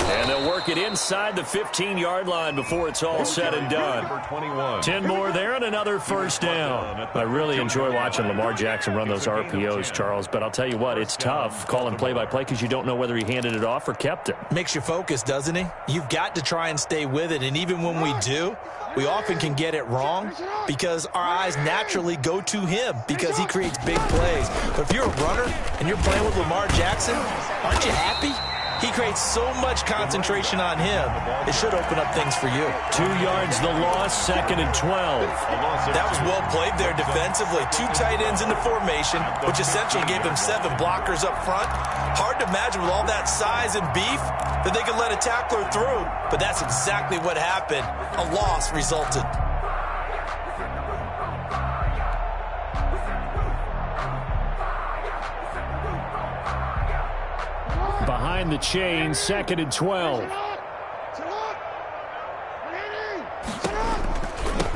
And they'll work it inside the 15-yard line before it's all said and done. 10 more there and another 1st down. I really enjoy watching Lamar Jackson run those RPOs, Charles, but I'll tell you what, it's tough calling play-by-play because you don't know whether he handed it off or kept it. Makes you focus, doesn't he? You've got to try and stay with it, and even when we do, we often can get it wrong because our eyes naturally go to him because he creates big plays. But if you're a runner and you're playing with Lamar Jackson, aren't you happy? He creates so much concentration on him. It should open up things for you. 2 yards the loss, 2nd and 12. That was well played there defensively. 2 tight ends in the formation, which essentially gave them 7 blockers up front. Hard to imagine with all that size and beef that they could let a tackler through, but that's exactly what happened. A loss resulted. Behind the chain, 2nd and 12.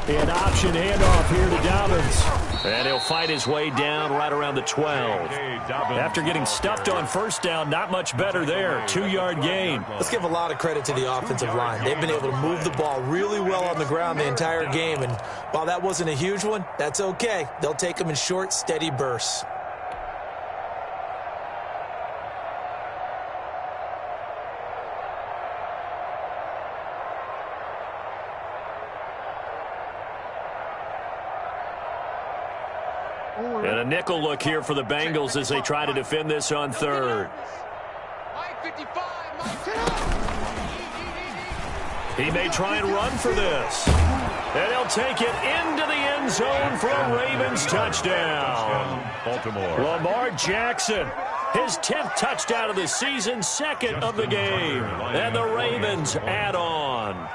An option handoff here to Dobbins. And he'll fight his way down right around the 12. After getting stuffed on 1st down, not much better there. 2-yard gain. Let's give a lot of credit to the offensive line. They've been able to move the ball really well on the ground the entire game. And while that wasn't a huge one, that's okay. They'll take them in short, steady bursts. And a nickel look here for the Bengals as they try to defend this on 3rd. He may try and run for this. And he'll take it into the end zone for a Ravens touchdown. Baltimore. Lamar Jackson, his 10th touchdown of the season, 2nd of the game. And the Ravens add on.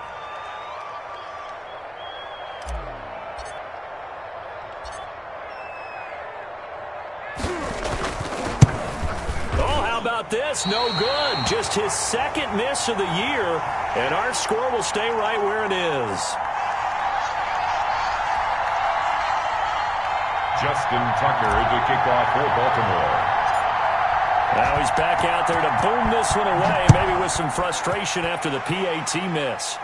About this, no good. Just his 2nd miss of the year, and our score will stay right where it is. Justin Tucker to kick off for Baltimore. Now he's back out there to boom this one away, maybe with some frustration after the PAT miss.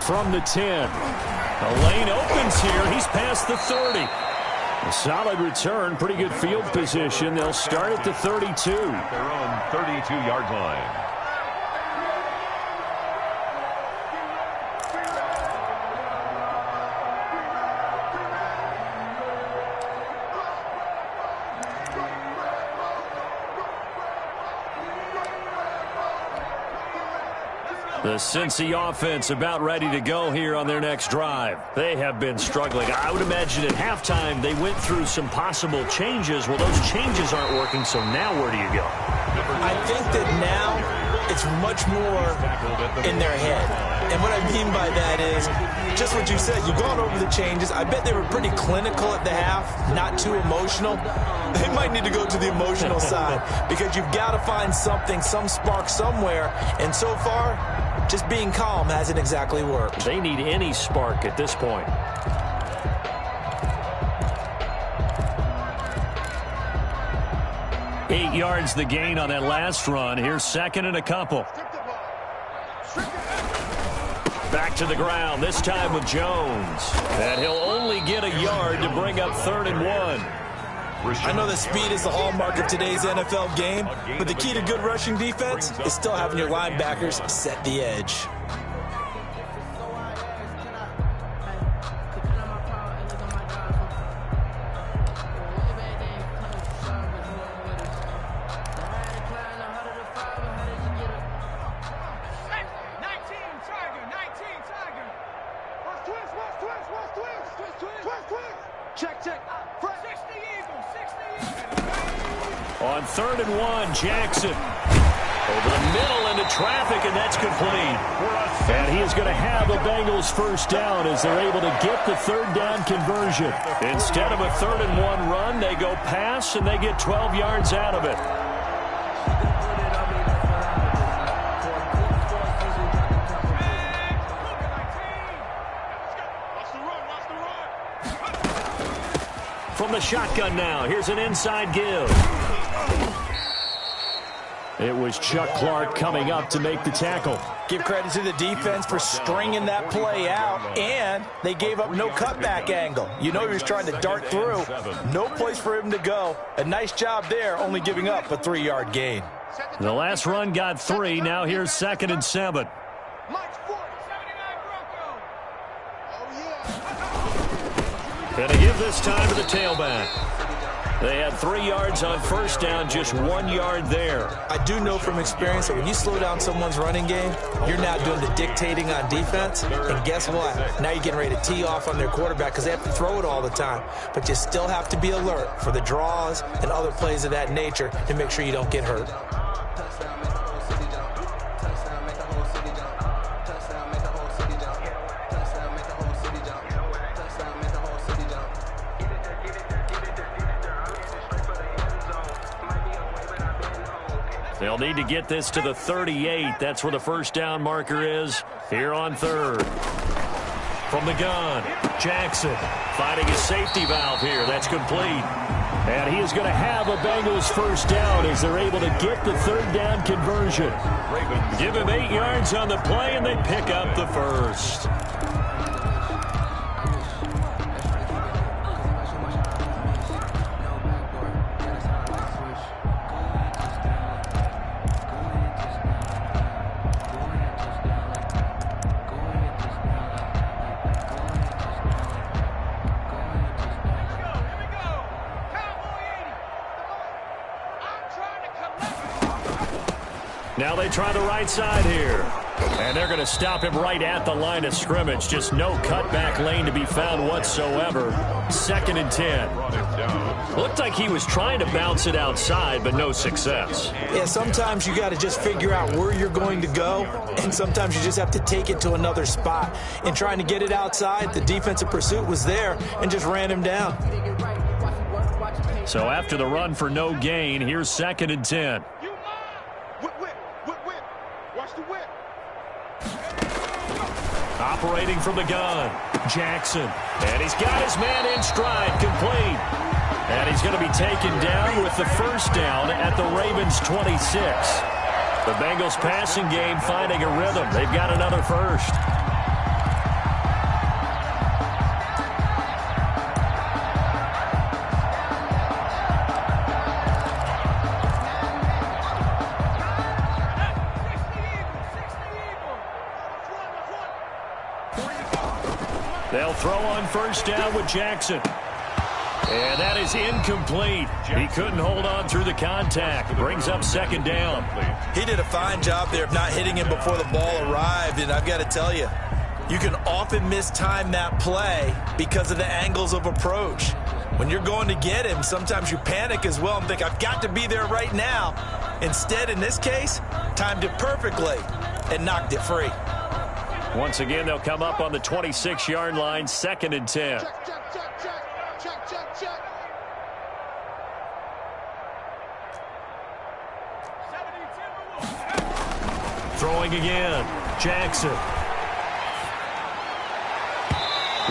From the 10. The lane opens here. He's past the 30. A solid return, pretty good field position. They'll start at the 32. Their own 32-yard line. The Cincy offense about ready to go here on their next drive. They have been struggling. I would imagine at halftime they went through some possible changes. Well, those changes aren't working, so now where do you go? I think that now it's much more in their head. And what I mean by that is just what you said. You've gone over the changes. I bet they were pretty clinical at the half, not too emotional. They might need to go to the emotional side because you've got to find something, some spark somewhere. And so far, just being calm hasn't exactly worked. They need any spark at this point. Eight yards the gain on that last run. Here's 2nd and a couple. Back to the ground, this time with Jones. And he'll only get a yard to bring up 3rd and 1. I know that speed is the hallmark of today's NFL game, but the key to good rushing defense is still having your linebackers set the edge. On 3rd and 1, Jackson over the middle into traffic, and that's complete. And he is going to have a Bengals first down as they're able to get the 3rd down conversion. Instead of a 3rd and 1 run, they go pass, and they get 12 yards out of it. From the shotgun now, here's an inside give. It was Chuck Clark coming up to make the tackle. Give credit to the defense for stringing that play out, and they gave up no cutback angle. You know he was trying to dart through. No place for him to go. A nice job there, only giving up a 3-yard gain. The last run got 3. Now here's 2nd and 7. And they give this time to the tailback. They had 3 yards on first down, just 1 yard there. I do know from experience that when you slow down someone's running game, you're now doing the dictating on defense. And guess what? Now you're getting ready to tee off on their quarterback because they have to throw it all the time. But you still have to be alert for the draws and other plays of that nature to make sure you don't get hurt. They'll need to get this to the 38. That's where the first down marker is here on 3rd. From the gun, Jackson finding his safety valve here. That's complete. And he is going to have a Bengals first down as they're able to get the 3rd down conversion. Give him 8 yards on the play, and they pick up the first. Now they try the right side here. And they're going to stop him right at the line of scrimmage. Just no cutback lane to be found whatsoever. 2nd and 10. Looked like he was trying to bounce it outside, but no success. Yeah, sometimes you got to just figure out where you're going to go, and sometimes you just have to take it to another spot. In trying to get it outside, the defensive pursuit was there and just ran him down. So after the run for no gain, here's 2nd and 10. Operating from the gun, Jackson. And he's got his man in stride, complete. And he's going to be taken down with the first down at the Ravens' 26. The Bengals passing game finding a rhythm. They've got another first. They'll throw on first down with Jackson. And that is incomplete. He couldn't hold on through the contact. Brings up 2nd down. He did a fine job there of not hitting him before the ball arrived. And I've got to tell you, you can often mistime that play because of the angles of approach. When you're going to get him, sometimes you panic as well and think, I've got to be there right now. Instead, in this case, timed it perfectly and knocked it free. Once again, they'll come up on the 26-yard line, 2nd and 10. Check. Throwing again, Jackson.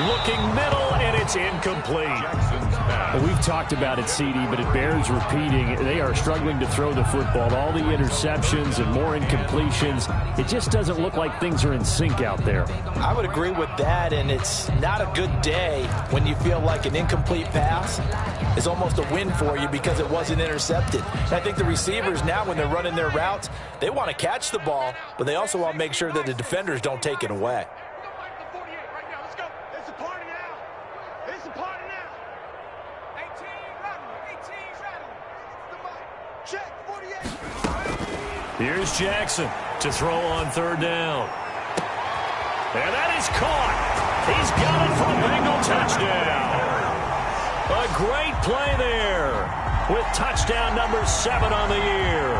Looking middle, and it's incomplete. Well, we've talked about it, CD, but it bears repeating. They are struggling to throw the football. All the interceptions and more incompletions. It just doesn't look like things are in sync out there. I would agree with that, and it's not a good day when you feel like an incomplete pass is almost a win for you because it wasn't intercepted. And I think the receivers now, when they're running their routes, they want to catch the ball, but they also want to make sure that the defenders don't take it away. Here's Jackson to throw on 3rd down. And that is caught. He's got it for a Bengal touchdown. A great play there with touchdown number 7 on the year.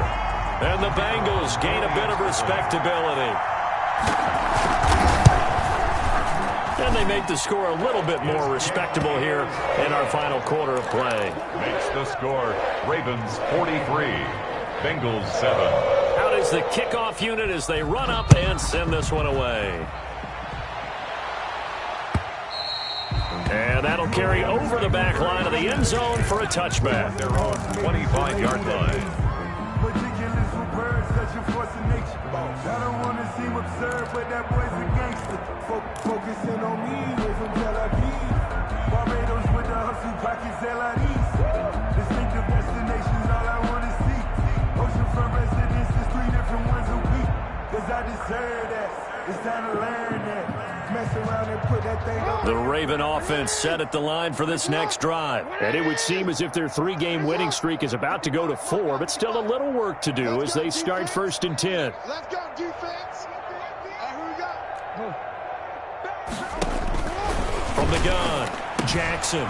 And the Bengals gain a bit of respectability. And they make the score a little bit more respectable here in our final quarter of play. Makes the score Ravens 43, Bengals 7. Out is the kickoff unit as they run up and send this one away. And that'll carry over the back line of the end zone for a touchback. Their own 25-yard line. Ridiculous with words, such a force of nature. I don't want to seem absurd, but that boy's a gangster. Focusing on me, way from Tel Aviv. Barbados with the hustle pockets, LIDs. Distinctive destinations, all I want to see. Oceanfront residences, 3 different ones a week. Cause I deserve that. It's time to learn that. Mess around and put that thing up. The Raven offense set at the line for this next drive. And it would seem as if their 3-game winning streak is about to go to 4, but still a little work to do as they start 1st and 10. Let's go, defense. Here we go. From the gun, Jackson.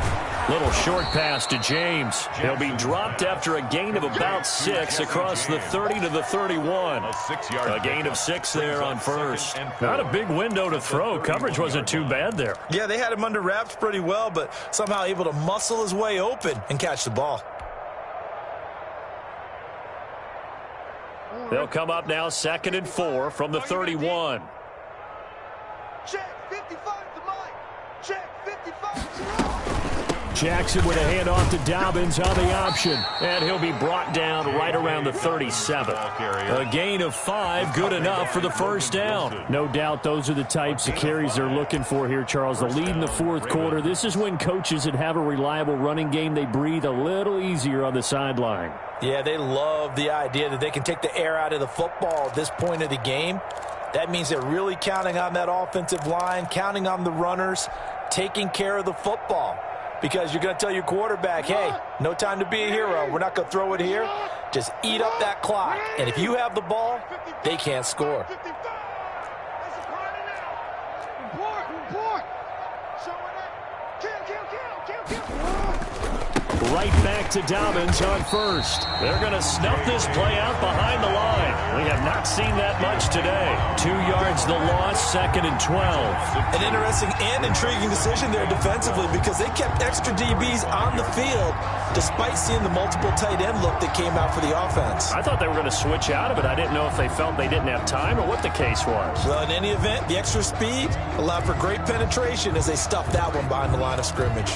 Little short pass to James. He'll be dropped after a gain of about 6 across the 30 to the 31. A gain of 6 there on first. Not a big window to throw. Coverage wasn't too bad there. Yeah, they had him under wraps pretty well, but somehow able to muscle his way open and catch the ball. They'll come up now 2nd and 4 from the 31. Check 55 to Mike. Check 55 to Jackson with a handoff to Dobbins on the option. And he'll be brought down right around the 37. A gain of 5, good enough for the first down. No doubt those are the types of carries they're looking for here, Charles. The lead in the 4th quarter. This is when coaches that have a reliable running game, they breathe a little easier on the sideline. Yeah, they love the idea that they can take the air out of the football at this point of the game. That means they're really counting on that offensive line, counting on the runners, taking care of the football. Because you're going to tell your quarterback, hey, no time to be a hero. We're not going to throw it here. Just eat up that clock. And if you have the ball, they can't score. right back to Dobbins on first. They're going to snuff this play out behind the line. We have not seen that much today. 2 yards the loss, 2nd and 12. An interesting and intriguing decision there defensively because they kept extra DBs on the field despite seeing the multiple tight end look that came out for the offense. I thought they were going to switch out of it. I didn't know if they felt they didn't have time or what the case was. Well, in any event, the extra speed allowed for great penetration as they stuffed that one behind the line of scrimmage.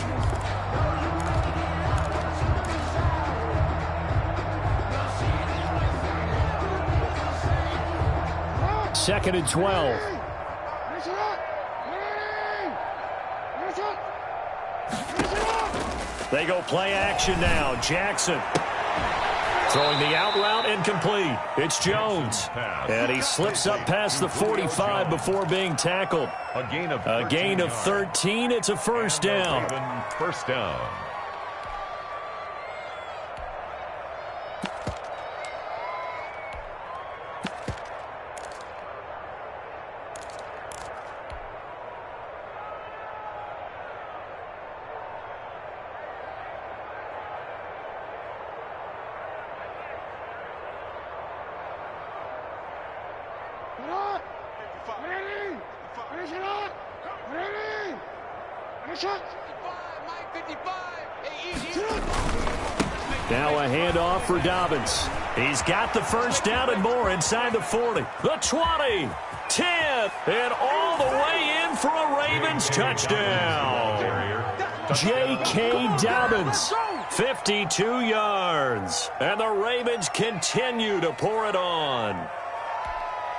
Second and 12. They go play action now. Jackson throwing the out route incomplete. It's Jones. And he slips up past the 45 before being tackled. A gain of 13. It's a first down. First down. Now a handoff for Dobbins. He's got the first down and more inside the 40. The 20, 10, and all the way in for a Ravens touchdown. J.K. Dobbins, 52 yards. And the Ravens continue to pour it on.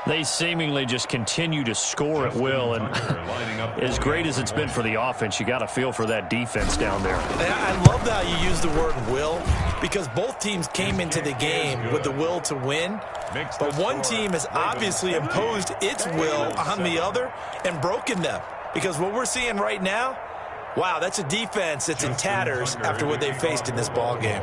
They seemingly just continue to score at will, and as great as it's been for the offense, you got to feel for that defense down there. I love how you use the word will, because both teams came into the game with the will to win, but one team has obviously imposed its will on the other and broken them, because what we're seeing right now, wow, that's a defense that's in tatters after what they faced in this ball game.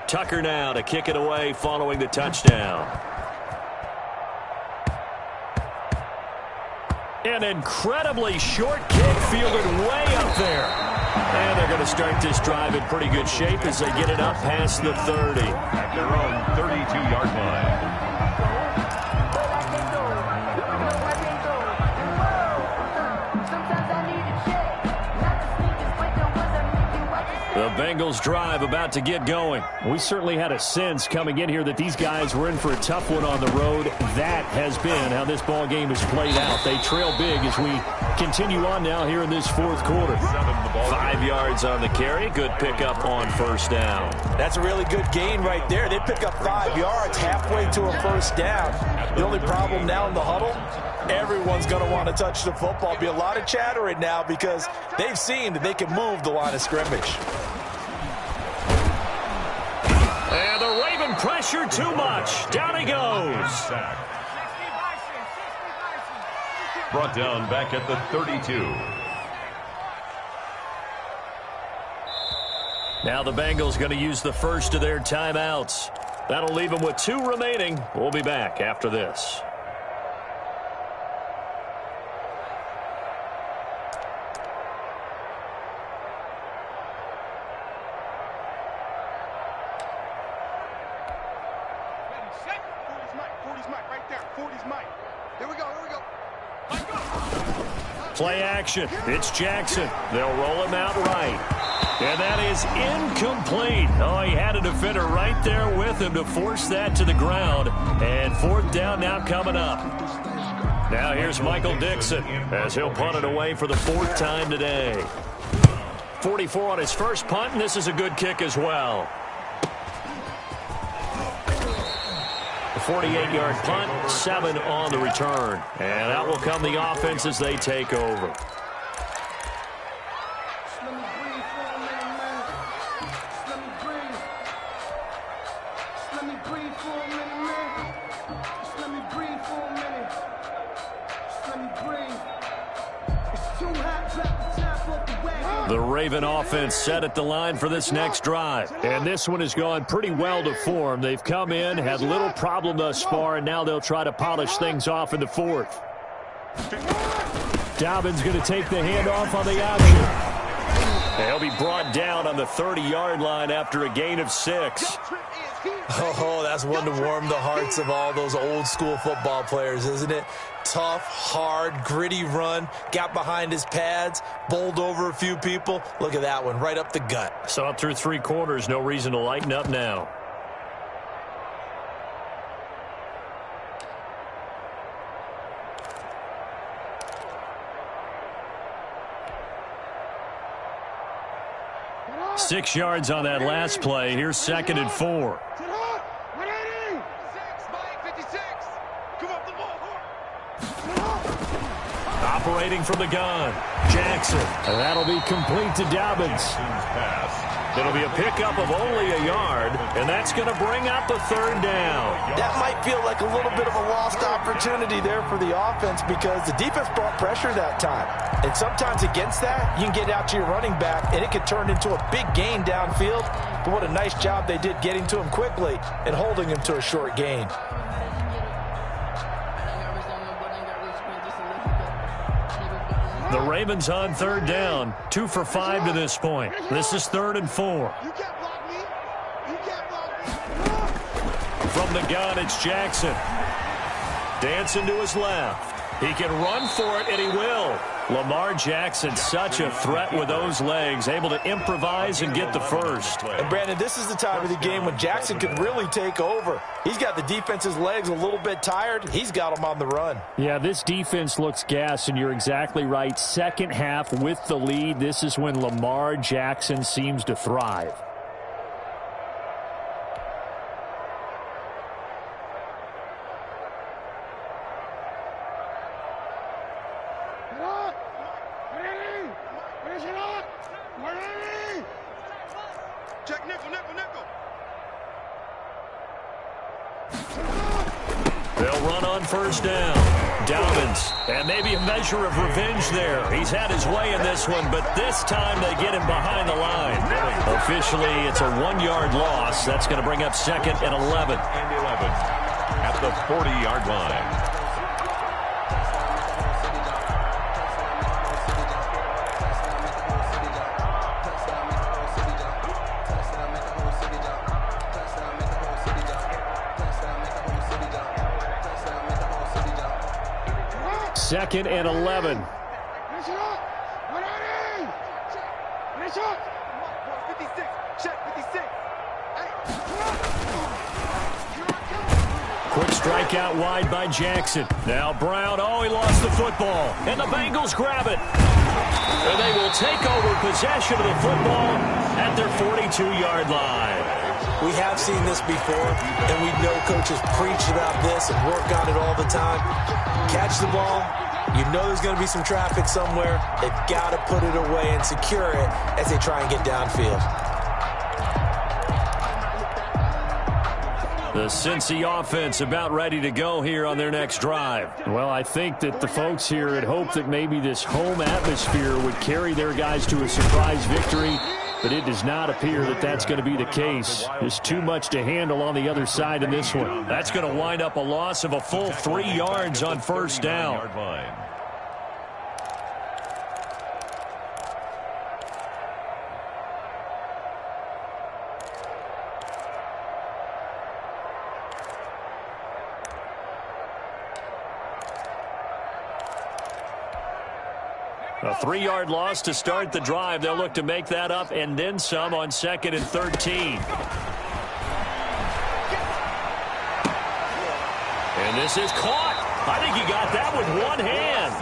Tucker now to kick it away following the touchdown. An incredibly short kick fielded way up there. And they're going to start this drive in pretty good shape as they get it up past the 30. At their own 32-yard line. The Bengals drive about to get going. We certainly had a sense coming in here that these guys were in for a tough one on the road. That has been how this ball game has played out. They trail big as we continue on now here in this fourth quarter. 5 yards on the carry. Good pickup on first down. That's a really good gain right there. They pick up 5 yards halfway to a first down. The only problem now in the huddle, everyone's going to want to touch the football. Be a lot of chattering now because they've seen that they can move the line of scrimmage. And the Raven pressure too much. Down he goes. Brought down back at the 32. Now the Bengals going to use the first of their timeouts. That'll leave them with 2 remaining. We'll be back after this. Play action. It's Jackson. They'll roll him out right. And that is incomplete. Oh, he had a defender right there with him to force that to the ground. And fourth down now coming up. Now here's Michael Dixon as he'll punt it away for the 4th time today. 44 on his first punt, and this is a good kick as well. The 48-yard punt, 7 on the return. And out will come the offense as they take over. The Raven offense set at the line for this next drive. And this one has gone pretty well to form. They've come in, had little problem thus far, and now they'll try to polish things off in the fourth. Dobbins going to take the handoff on the option. He'll be brought down on the 30-yard line after a gain of 6. Oh, that's one to warm the hearts of all those old-school football players, isn't it? Tough, hard, gritty run, got behind his pads, bowled over a few people. Look at that one, right up the gut. Saw it through 3 quarters, no reason to lighten up now. Six yards on that last play. Here's 2nd and 4. Operating from the gun, Jackson. And that'll be complete to Dobbins. It'll be a pickup of only a yard, and that's going to bring up a 3rd down. That might feel like a little bit of a lost opportunity there for the offense because the defense brought pressure that time. And sometimes against that, you can get out to your running back, and it could turn into a big gain downfield. But what a nice job they did getting to him quickly and holding him to a short gain. The Ravens on 3rd down, 2 for 5 to this point. This is 3rd and 4. From the gun, it's Jackson. Dancing to his left. He can run for it, and he will. Lamar Jackson, such a threat with those legs, able to improvise and get the first. And, Brandon, this is the time of the game when Jackson could really take over. He's got the defense's legs a little bit tired. He's got them on the run. Yeah, this defense looks gassed, and you're exactly right. Second half with the lead, this is when Lamar Jackson seems to thrive. They'll run on 1st down. Dobbins, and maybe a measure of revenge there. He's had his way in this one, but this time they get him behind the line. Officially, it's a 1-yard loss. That's going to bring up 2nd and 11. And 11 at the 40-yard line. Second and 11. Quick strike out wide by Jackson. Now Brown, he lost the football. And the Bengals grab it. And they will take over possession of the football at their 42-yard line. We have seen this before, and we know coaches preach about this and work on it all the time. Catch the ball. You know there's going to be some traffic somewhere. They've got to put it away and secure it as they try and get downfield. The Cincy offense about ready to go here on their next drive. Well, I think that the folks here had hoped that maybe this home atmosphere would carry their guys to a surprise victory, but it does not appear that that's going to be the case. There's too much to handle on the other side in this one. That's going to wind up a loss of a full 3 yards on 1st down. A 3-yard loss to start the drive. They'll look to make that up and then some on 2nd and 13. And this is caught. I think he got that with one hand.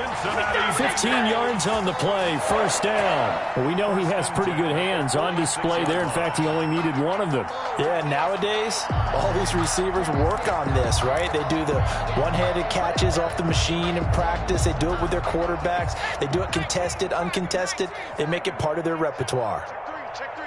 15 yards on the play, 1st down. Well, we know he has pretty good hands on display there. In fact, he only needed one of them. Yeah, nowadays, all these receivers work on this, right? They do the one-handed catches off the machine in practice. They do it with their quarterbacks. They do it contested, uncontested. They make it part of their repertoire. Check three.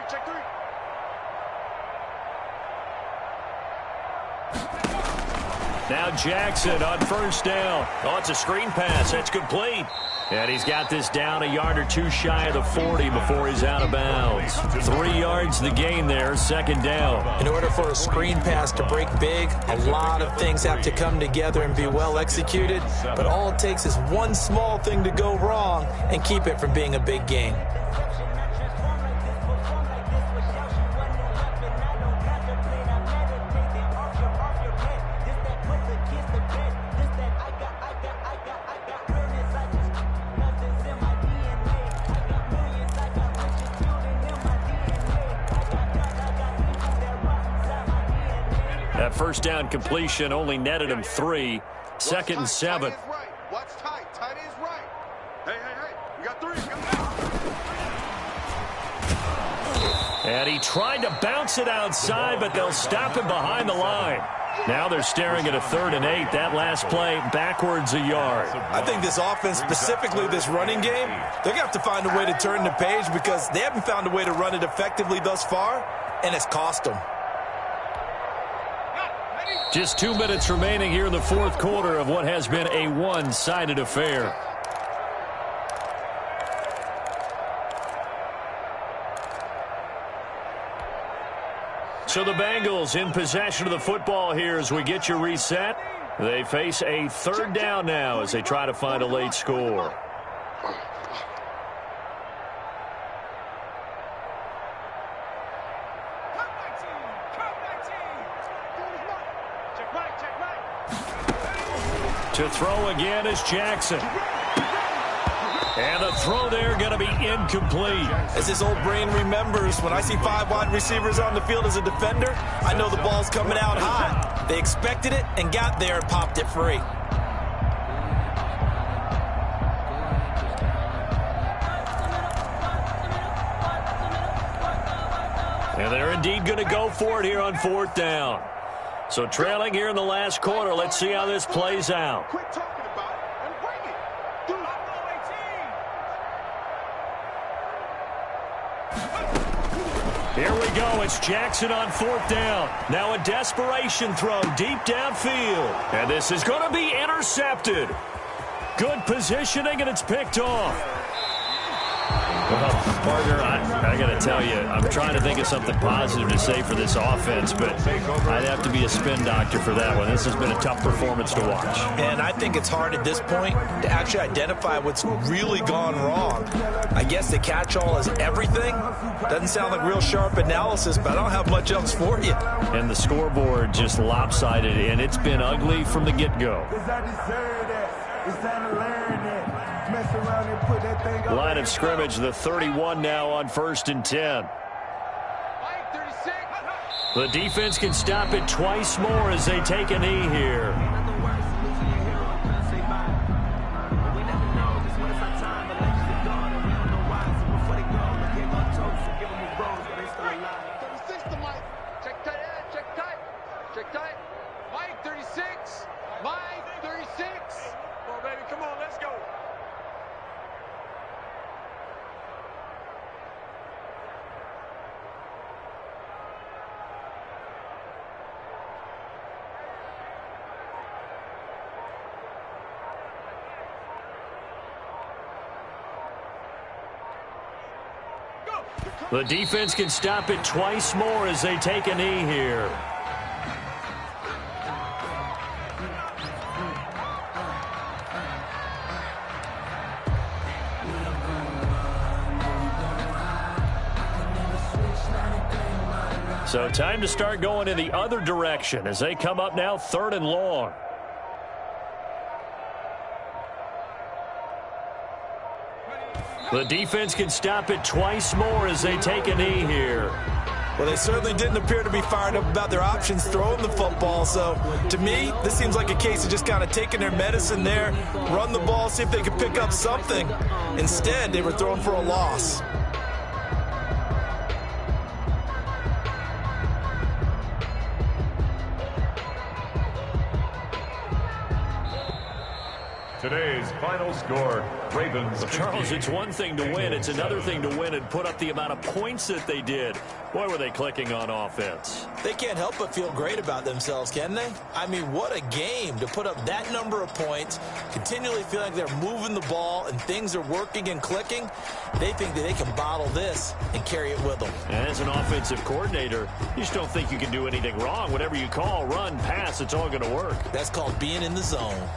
Now Jackson on 1st down. It's a screen pass. That's complete. And he's got this down a yard or two shy of the 40 before he's out of bounds. 3 yards the gain there, second down. In order for a screen pass to break big, a lot of things have to come together and be well executed. But all it takes is one small thing to go wrong and keep it from being a big gain. That first down completion only netted him 3. Second and 7. What's tight? Tight is right. Hey, we got 3. And he tried to bounce it outside, but they'll stop him behind the line. Now they're staring at a 3rd and 8. That last play backwards a yard. I think this offense, specifically this running game, they're going to have to find a way to turn the page because they haven't found a way to run it effectively thus far, and it's cost them. Just 2 minutes remaining here in the fourth quarter of what has been a one-sided affair. So the Bengals in possession of the football here as we get you reset. They face a 3rd down now as they try to find a late score. To throw again is Jackson. And the throw there going to be incomplete. As his old brain remembers, when I see 5 wide receivers on the field as a defender, I know the ball's coming out hot. They expected it and got there and popped it free. And they're indeed going to go for it here on 4th down. So trailing here in the last quarter, let's see how this plays out. Quit talking about it and bring it. Dude, Here we go. It's Jackson on 4th down. Now a desperation throw deep downfield. And this is going to be intercepted. Good positioning, and it's picked off. Well, partner, I got to tell you, I'm trying to think of something positive to say for this offense, but I'd have to be a spin doctor for that one. This has been a tough performance to watch. And I think it's hard at this point to actually identify what's really gone wrong. I guess the catch-all is everything. Doesn't sound like real sharp analysis, but I don't have much else for you. And the scoreboard just lopsided, and it's been ugly from the get-go. Line of scrimmage, the 31 now on 1st and 10. The defense can stop it twice more as they take a knee here. Check tight. Mike, 36. Mike, 36. Come on, baby. Come on, let's go. The defense can stop it twice more as they take a knee here. So time to start going in the other direction as they come up now 3rd and long. The defense can stop it twice more as they take a knee here. Well, they certainly didn't appear to be fired up about their options throwing the football. So, to me, this seems like a case of just kind of taking their medicine there, run the ball, see if they could pick up something. Instead, they were throwing for a loss. Today's final score, Ravens. Charles, it's one thing to win. It's another thing to win and put up the amount of points that they did. Boy, were they clicking on offense. They can't help but feel great about themselves, can they? I mean, what a game to put up that number of points, continually feeling like they're moving the ball and things are working and clicking. They think that they can bottle this and carry it with them. As an offensive coordinator, you just don't think you can do anything wrong. Whatever you call, run, pass, it's all going to work. That's called being in the zone.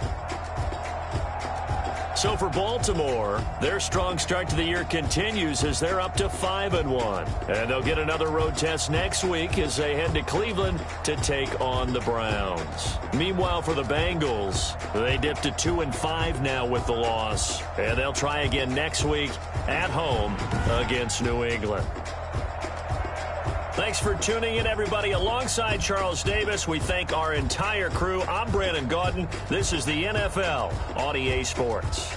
So for Baltimore, their strong start to the year continues as they're up to 5-1. And they'll get another road test next week as they head to Cleveland to take on the Browns. Meanwhile, for the Bengals, they dipped to 2-5 now with the loss. And they'll try again next week at home against New England. Thanks for tuning in, everybody. Alongside Charles Davis, we thank our entire crew. I'm Brandon Gaudin. This is the NFL on EA Sports.